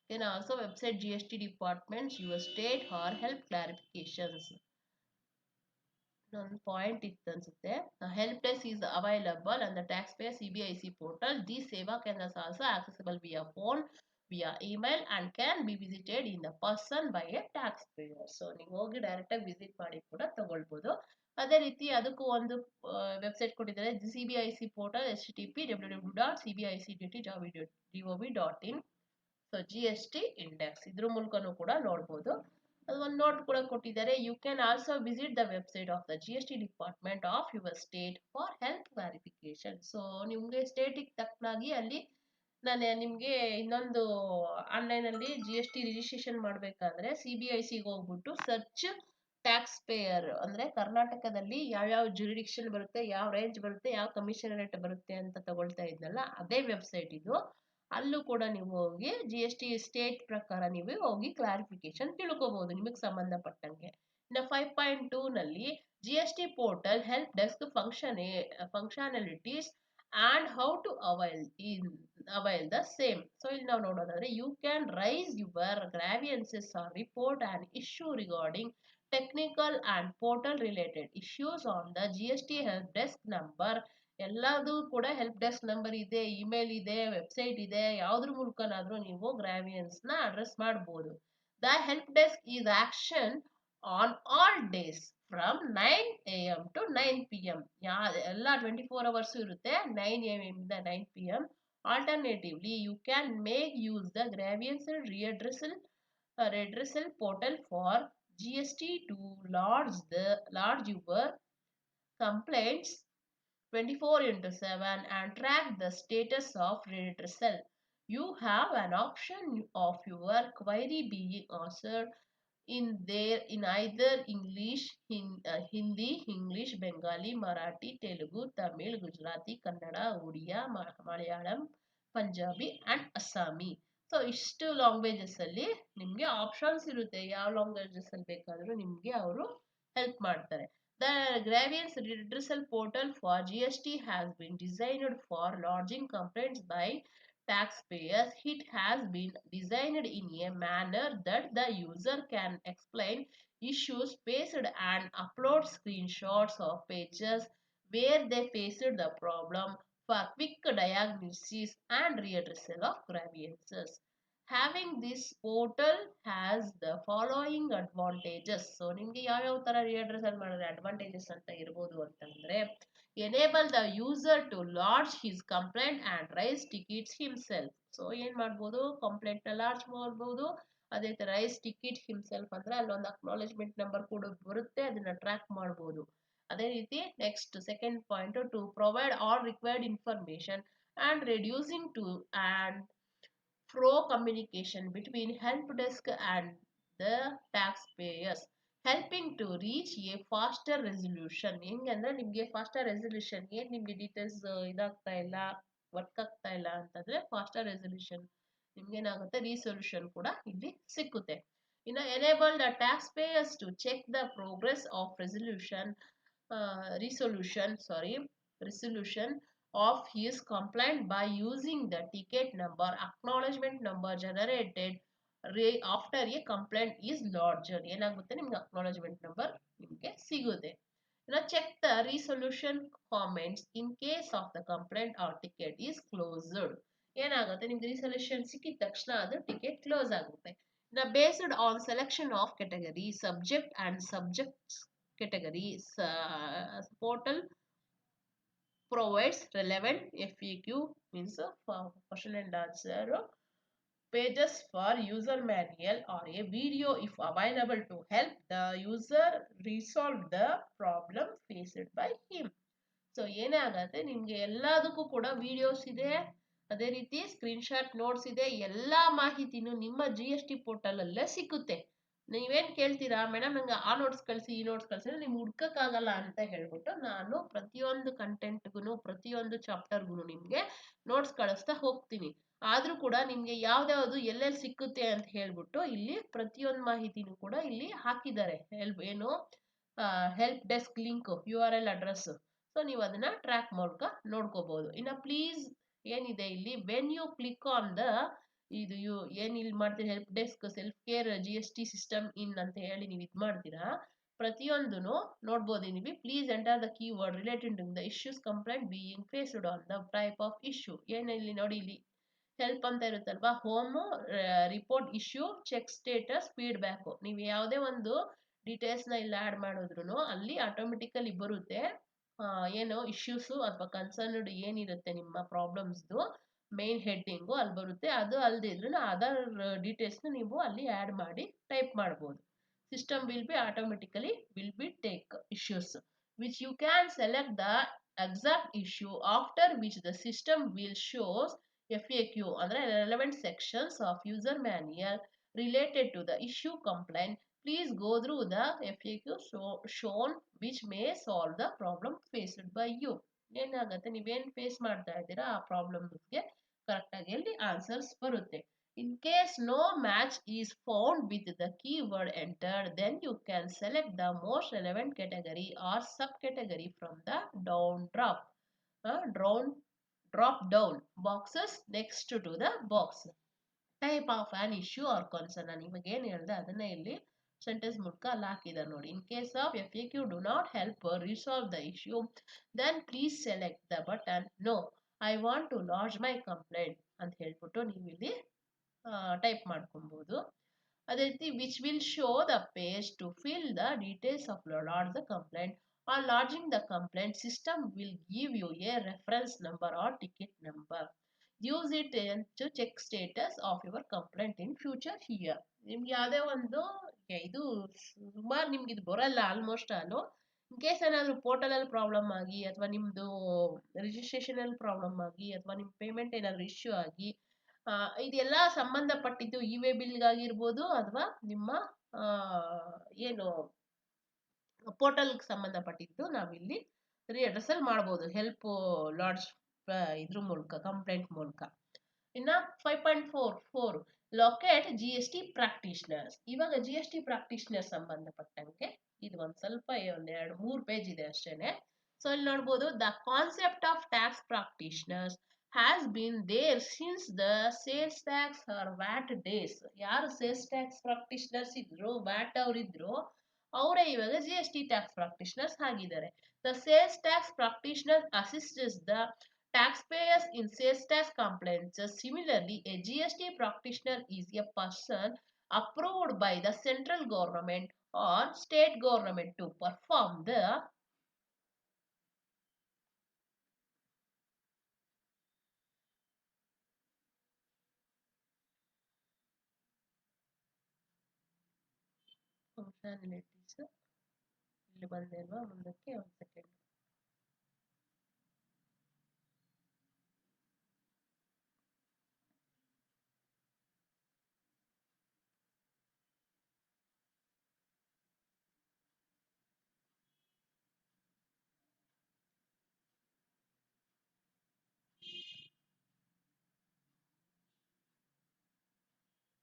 Can also website GST departments your state or help clarifications. ಒಂದು point ಇತ್ತು ಅನ್ಸುತ್ತೆ. Help desk is available on the taxpayer CBIC portal. These seva kendras are also accessible via phone, via email and can be visited in the person by a taxpayer. So ನೀವು ಹೋಗಿ direct ಆಗಿ visit ಮಾಡಿ ಕೂಡ ತಗೊಳ್ಬೋದು. ಅದೇ ರೀತಿ ಅದಕ್ಕೂ ಒಂದು ವೆಬ್ಸೈಟ್ ಕೊಟ್ಟಿದ್ದಾರೆ, CBIC portal http://www.cbic.gov.in. So GST index ಇದ್ರ ಮೂಲಕನೂ ಕೂಡ ನೋಡ್ಬೋದು. ಅದು ಒಂದು ನೋಟ್ ಕೂಡ ಕೊಟ್ಟಿದ್ದಾರೆ. You can also visit the website of the GST department of your state for health clarification. So ನಿಮ್ಗೆ ಸ್ಟೇಟಿಗೆ ತಕ್ಕನಾಗಿ ಅಲ್ಲಿ ನಾನು ನಿಮ್ಗೆ ಇನ್ನೊಂದು ಆನ್ಲೈನಲ್ಲಿ GST ರಿಜಿಸ್ಟ್ರೇಷನ್ ಮಾಡ್ಬೇಕಾದ್ರೆ CBICಗೆ ಹೋಗ್ಬಿಟ್ಟು ಸರ್ಚ್ ಟ್ಯಾಕ್ಸ್ ಪೇಯರ್ ಅಂದ್ರೆ ಕರ್ನಾಟಕದಲ್ಲಿ ಯಾವ್ಯಾವ ಜುರಿಡಿಕ್ಷನ್ ಬರುತ್ತೆ, ಯಾವ ರೇಂಜ್ ಬರುತ್ತೆ, ಯಾವ ಕಮಿಷನ್ ರೇಟ್ ಬರುತ್ತೆ ಅಂತ ತಗೊಳ್ತಾ ಇದ್ನಲ್ಲ, ಅದೇ ವೆಬ್ಸೈಟ್ ಇದು. ಅಲ್ಲೂ ಕೂಡ ನೀವು ಹೋಗಿ GST ಸ್ಟೇಟ್ ಪ್ರಕಾರ ನೀವು ಹೋಗಿ ಕ್ಲಾರಿಫಿಕೇಶನ್ ತಿಳ್ಕೋಬಹುದು ನಿಮಗೆ ಸಂಬಂಧಪಟ್ಟಂಗೆ. ಇನ್ನು 5.2 ನಲ್ಲಿ GST portal help desk functionalities and how to avail the same. So ಇಲ್ಲಿ ನಾವು ನೋಡೋದಾದ್ರೆ you can raise your grievances or report and issue regarding technical and portal related issues on the GST help desk number. ಎಲ್ಲದೂ ಕೂಡ help desk number ಇದೆ, email ಇದೆ, website ಇದೆ, ಯಾವ್ದ್ರ ಮೂಲಕನಾದ್ರೂ ನೀವು ಗ್ರಾವಿಯನ್ಸ್ ನ ಅಡ್ರೆಸ್ ಮಾಡಬಹುದು. The help desk is action on all days from 9 AM to 9 PM. ಎಲ್ಲ 24 hours ಇರುತ್ತೆ, 9 AM ಇಂದ 9 PM. Alternatively, you can make use the grievance redressal portal for GST to lodge your complaints 24/7 and track the status of redressal. You have an option of your query being answered in either English, Hindi, English, Bengali, Marathi, Telugu, Tamil, Gujarati, Kannada, Odia, Malayalam, Punjabi and Assami. So ಇಷ್ಟು languages ಅಲ್ಲಿ ನಿಮ್ಗೆ options ಇರುತ್ತೆ, ಯಾವ languages ಅಲ್ಲಿ ಬೇಕಾದ್ರೂ ನಿಮ್ಗೆ ಅವರು help ಮಾಡ್ತಾರೆ. The grievance redressal portal for GST has been designed for lodging complaints by taxpayers, it has been designed in a manner that the user can explain issues faced and upload screenshots of pages where they faced the problem for quick diagnosis and redressal of grievances. Having this portal has the following advantages. So ನಿಮಗೆ ಯಾವ್ಯಾವ ತರ redressal ಮಾಡಿದ್ರೆ advantages ಅಂತ ಇರ್ಬೋದು ಅಂತಂದ್ರೆ enable the user to lodge his complaint and raise tickets himself. So ಏನ್ ಮಾಡ್ಬೋದು complaint ನ ಲಾರ್ಜ್ ಮಾಡ್ಬೋದು. ಅದೇ ತರ ರೈಸ್ ಟಿಕೆಟ್ ಹಿಮ್ಸೆಲ್ಫ್ ಅಂದ್ರೆ ಅಲ್ಲೊಂದು ಅಕ್ನಾಲೆಜ್ಮೆಂಟ್ ನಂಬರ್ ಕೂಡ ಬರುತ್ತೆ, ಅದನ್ನ ಟ್ರ್ಯಾಕ್ ಮಾಡ್ಬೋದು. ಅದೇ ರೀತಿ next second point to provide all required information and reducing to and fro communication between help desk and the taxpayers, helping to reach a faster resolution. ಹೆಂಗೆ ಅಂದ್ರೆ ನಿಮಗೆ ಫಾಸ್ಟರ್ ರೆಸಲ್ಯೂಷನ್ ಏನ್ ನಿಮ್ಗೆ ಡೀಟೇಲ್ಸ್ ಇದಾಗ್ತಾ ಇಲ್ಲ, ವರ್ಕ್ ಆಗ್ತಾ ಇಲ್ಲ ಅಂತಂದ್ರೆ ಫಾಸ್ಟರ್ ರೆಸಲ್ಯೂಷನ್ ನಿಮ್ಗೆ ಏನಾಗುತ್ತೆ, ರೀಸೊಲ್ಯೂಷನ್ ಕೂಡ ಇಲ್ಲಿ ಸಿಕ್ಕುತ್ತೆ. ಇನ್ನು enable the tax payers to check the progress of resolution of his complaint by using the ticket number acknowledgement number generated after a complaint is lodged. ಏನಾಗುತ್ತೆ ನಿಮ್ಗೆ ಅಕ್ನಾಲೆಜ್ಮೆಂಟ್ ನಂಬರ್ ನಿಮ್ಗೆ ಸಿಗುತ್ತೆ. Check the resolution comments in case of the complaint or ticket is closed. ಏನಾಗುತ್ತೆ ನಿಮ್ಗೆ resolution ಸಿಕ್ಕಿದ ತಕ್ಷಣ ಅದು ticket close ಆಗುತ್ತೆ. Based on selection of category, subject and subjects categories, portal provides relevant FAQ, means question and answer pages for user manual or a video if available to help the user resolve the problem faced by him. So ಏನಾಗತ್ತೆ ನಿಮ್ಗೆ ಎಲ್ಲದಕ್ಕೂ ಕೂಡ videos ಇದೆ, ಅದೇ ರೀತಿ screenshot notes ಇದೆ, ಎಲ್ಲಾ ಮಾಹಿತಿನೂ ನಿಮ್ಮ GST ಪೋರ್ಟಲ್ ಅಲ್ಲೇ ಸಿಕ್ಕುತ್ತೆ. ನೀವೇನ್ ಕೇಳ್ತೀರಾ ಮೇಡಮ್ ನಂಗೆ ಆ ನೋಟ್ಸ್ ಕಳಿಸಿ ಈ ನೋಟ್ಸ್ ಕಳಿಸಿದ್ರೆ ನಿಮ್ಗೆ ಹುಡ್ಕಕ್ಕಾಗಲ್ಲ ಅಂತ ಹೇಳ್ಬಿಟ್ಟು ನಾನು ಪ್ರತಿಯೊಂದು ಕಂಟೆಂಟ್ಗೂ ಪ್ರತಿಯೊಂದು ಚಾಪ್ಟರ್ಗೂ ನಿಮ್ಗೆ ನೋಟ್ಸ್ ಕಳಿಸ್ತಾ ಹೋಗ್ತೀನಿ. ಆದ್ರೂ ಕೂಡ ನಿಮ್ಗೆ ಯಾವ್ದಾವ್ದು ಎಲ್ಲೆಲ್ಲಿ ಸಿಕ್ಕುತ್ತೆ ಅಂತ ಹೇಳ್ಬಿಟ್ಟು ಇಲ್ಲಿ ಪ್ರತಿಯೊಂದು ಮಾಹಿತಿನೂ ಕೂಡ ಇಲ್ಲಿ ಹಾಕಿದ್ದಾರೆ. Help desk link URL address. So ನೀವು ಅದನ್ನ ಟ್ರ್ಯಾಕ್ ಮೂಲಕ ನೋಡ್ಕೋಬಹುದು. ಇನ್ನ ಪ್ಲೀಸ್ ಏನಿದೆ ಇಲ್ಲಿ when you click on the ಇದು ಏನ್ ಇಲ್ಲಿ ಮಾಡ್ತೀರಿ help desk self care GST system in ಅಂತ ಹೇಳಿ ನೀವು ಇದು ಮಾಡ್ತೀರಾ, ಪ್ರತಿಯೊಂದನ್ನು ನೋಡ್ಬೋದು ನೀವು. Please enter the keyword related to the issues complaint being faced on the type of issue. ಇಲ್ಲಿ ನೋಡಿ ಇಲ್ಲಿ ಹೆಲ್ಪ್ ಅಂತ ಇರುತ್ತಲ್ವಾ, home, report, issue, check status, feedback. ನೀವು ಯಾವುದೇ ಒಂದು ಡೀಟೇಲ್ಸ್ ನ ಇಲ್ಲಿ ಆಡ್ ಮಾಡಿದ್ರು ಅಲ್ಲಿ ಆಟೋಮೆಟಿಕಲಿ ಬರುತ್ತೆ ಏನು ಇಶ್ಯೂಸು ಅಥವಾ ಕನ್ಸರ್ನ್ಡ್ ಏನಿರುತ್ತೆ ನಿಮ್ಮ ಪ್ರಾಬ್ಲಮ್ಸ್ದು ಮೇನ್ ಹೆಡ್ಡಿಂಗು ಅಲ್ಲಿ ಬರುತ್ತೆ. ಅದು ಅಲ್ಲದೆ ಇದ್ರೂ ಅದರ್ ಡೀಟೇಲ್ಸ್ನ ನೀವು ಅಲ್ಲಿ ಆ್ಯಡ್ ಮಾಡಿ ಟೈಪ್ ಮಾಡ್ಬೋದು. System will be automatically will be take issues which you can select the exact issue after which the system will shows FAQ ಅಂದ್ರೆ relevant sections of user manual related to the issue complaint. Please go through the FAQ shown which may solve the problem faced by you. ಏನಾಗುತ್ತೆ ನೀವೇನ್ face ಮಾಡ್ತಾ ಇದ್ದೀರಾ ಆ ಪ್ರಾಬ್ಲಮ್ಸ್ಗೆ correct ಆಗಿ ಅಲ್ಲಿ answers ಬರುತ್ತೆ. In case no match is found with the keyword entered, then you can select the most relevant category or subcategory from the drop down boxes next to the box. Type of an issue or concern. ನಾನು ಇವಾಗ ಏನು ಹೇಳಿದೆ ಅದನ್ನ ಇಲ್ಲಿ sentence ಮೂಲಕ ಅಲ್ಲಿ ಹಾಕಿದ್ದಾರೆ ನೋಡಿ. In case of FAQ do not help resolve the issue, then please select the button no I want to lodge my complaint ಅಂತ ಹೇಳ್ಬಿಟ್ಟು ನೀವು ಇಲ್ಲಿ ಟೈಪ್ ಮಾಡ್ಕೊಬಹುದು. ಅದೇ ರೀತಿ which will show the page to fill the details of lodge the complaint. On lodging the complaint, system will give you a reference number or ticket number. Use it to check status of your complaint in future here. ನಿಮ್ಗೆ ಯಾವುದೇ ಒಂದು ಇದು ಸುಮಾರು ನಿಮ್ಗೆ ಇದು ಬರಲ್ಲ almost all. In case ಏನಾದರೂ ಪೋರ್ಟಲಲ್ಲಿ problem ಆಗಿ ಅಥವಾ ನಿಮ್ಮದು ರಿಜಿಸ್ಟ್ರೇಷನಲ್ಲಿ ಪ್ರಾಬ್ಲಮ್ ಆಗಿ ಅಥವಾ ನಿಮ್ಮ ಪೇಮೆಂಟ್ ಏನಾದರೂ ಇಶ್ಯೂ ಆಗಿ ಇದೆಲ್ಲ ಸಂಬಂಧಪಟ್ಟಿದ್ದು ಇ-ವೇ ಬಿಲ್ಗಾಗಿರ್ಬೋದು ಅಥವಾ ನಿಮ್ಮ ಏನು ಪೋರ್ಟಲ್ಗೆ ಸಂಬಂಧಪಟ್ಟಿದ್ದು ನಾವಿಲ್ಲಿ ರೀಅಡ್ರೆಸಲ್ ಮಾಡ್ಬೋದು ಹೆಲ್ಪ್ ಲಾಡ್ಜ್ ಇದ್ರ ಮೂಲಕ ಕಂಪ್ಲೇಂಟ್ ಮೂಲಕ. ಇನ್ನ 5.4 ಲೊಕೇಟ್ GST ಪ್ರಾಕ್ಟೀಷನರ್ಸ್. ಇವಾಗ GST ಪ್ರಾಕ್ಟೀಷನರ್ ಸಂಬಂಧಪಟ್ಟಂಗೆ ಇದು ಒಂದು ಸ್ವಲ್ಪ ಒಂದು 2-3 ಪೇಜ್ ಇದೆ ಅಷ್ಟೇನೆ. ಸೊ ಇಲ್ಲಿ ನೋಡ್ಬೋದು the concept of tax practitioners has been there since the sales tax or VAT days. ಯಾರು ಸೇಲ್ಸ್ ಟ್ಯಾಕ್ಸ್ ಪ್ರಾಕ್ಟಿಷನರ್ಸ್ ಇದ್ರು ವ್ಯಾಟ್ ಅವರಿದ್ರು ಅವರೇ ಇವಾಗ GST ಟ್ಯಾಕ್ಸ್ ಪ್ರಾಕ್ಟಿಷನರ್ಸ್ ಆಗಿದ್ದಾರೆ. The sales tax practitioner assists the taxpayers in sales tax complaints. Similarly, a GST practitioner is a person approved by the central government or state government to perform the functionalities. ಇಲ್ಲಿ ಬಂದೇಲ್ವಾ ಮುಂದಕ್ಕೆ ಒಂದು second.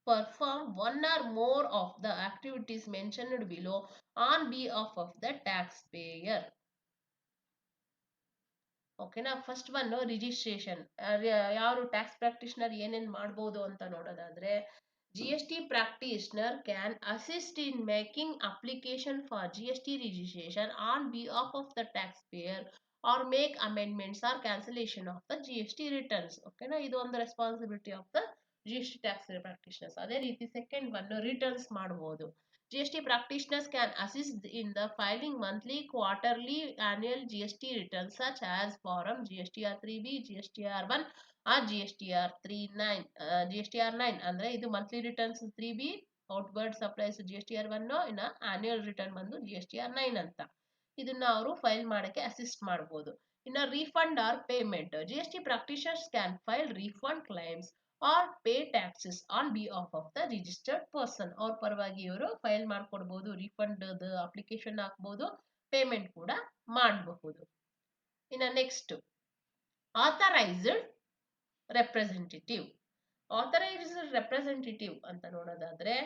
Perform one or more of the activities mentioned below on behalf of the taxpayer. ಓಕೆನಾ. First one registration. ಯಾರು tax practitioner ಏನೇನ್ ಮಾಡ್ಬೋದು ಅಂತ ನೋಡೋದಾದ್ರೆ, GST practitioner can assist in making application for GST registration on behalf of the taxpayer or make amendments or cancellation of the GST returns. ಓಕೆನಾ, ಇದು ಒಂದು responsibility of the GST tax practitioners. ಅದೇ ರೀತಿ second one returns ಮಾಡಬಹುದು. GST practitioners can assist in the filing monthly, quarterly, annual GST returns such as Form GSTR 3B, GSTR 1 or GSTR 39. GSTR 9 ಅಂದ್ರೆ ಇದು monthly returns 3B, outward supplies GSTR 1, ಇನ್ನ annual return ಬಂದು GSTR 9 ಅಂತ. ಇದನ್ನ ಅವರು file ಮಾಡಕ್ಕೆ assist ಮಾಡಬಹುದು. ಇನ್ನ refund or payment. GST practitioners can file refund claims or pay taxes on behalf of the registered person. ಅವ್ರ ಪರವಾಗಿ ಇವರು ಫೈಲ್ ಮಾಡ್ಕೊಡ್ಬೋದು, ರೀಫಂಡ್ ಅಪ್ಲಿಕೇಶನ್ ಹಾಕ್ಬೋದು, ಪೇಮೆಂಟ್ ಕೂಡ ಮಾಡಬಹುದು. ಇನ್ನ next authorised representative. Authorised representative ಅಂತ ನೋಡೋದಾದ್ರೆ,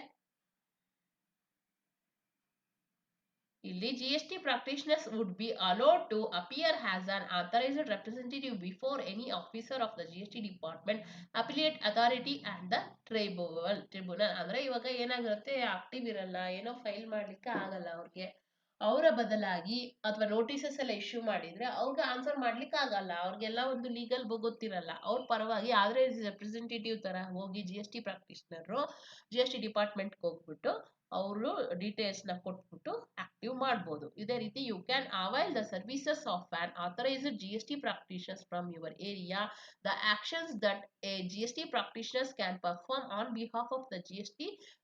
ಇಲ್ಲಿ GST practitioners would be allowed to appear as an authorized representative before any officer of the GST department, appellate authority and the tribunal. ಅಂದ್ರೆ ಇವಾಗ ಏನಾಗಿರುತ್ತೆ, ಆಕ್ಟಿವ್ ಇರಲ್ಲ, ಏನೋ ಫೈಲ್ ಮಾಡ್ಲಿಕ್ಕೆ ಆಗಲ್ಲ ಅವ್ರಿಗೆ. ಅವರ ಬದಲಾಗಿ ಅಥವಾ ನೋಟಿಸಸ್ ಎಲ್ಲ ಇಶ್ಯೂ ಮಾಡಿದ್ರೆ ಅವ್ರಿಗೆ ಆನ್ಸರ್ ಮಾಡ್ಲಿಕ್ಕೆ ಆಗಲ್ಲ, ಅವ್ರಿಗೆಲ್ಲ ಒಂದು ಲೀಗಲ್ ಗೊತ್ತಿರಲ್ಲ. ಅವ್ರ ಪರವಾಗಿ ಆದ್ರೆ ರೆಪ್ರೆಸೆಂಟೇಟಿವ್ ತರ ಹೋಗಿ GST ಪ್ರಾಕ್ಟಿಷನರ್ GST ಡಿಪಾರ್ಟ್ಮೆಂಟ್ಗೆ ಹೋಗ್ಬಿಟ್ಟು ಅವರು ಡೀಟೇಲ್ಸ್ ನ ಕೊಟ್ಬಿಟ್ಟು ಆಕ್ಟಿವ್ ಮಾಡ್ಬೋದು. ಇದೇ ರೀತಿ you can avail the services of an authorised GST practitioners from your area. The actions that a GST practitioners can perform on behalf of the GST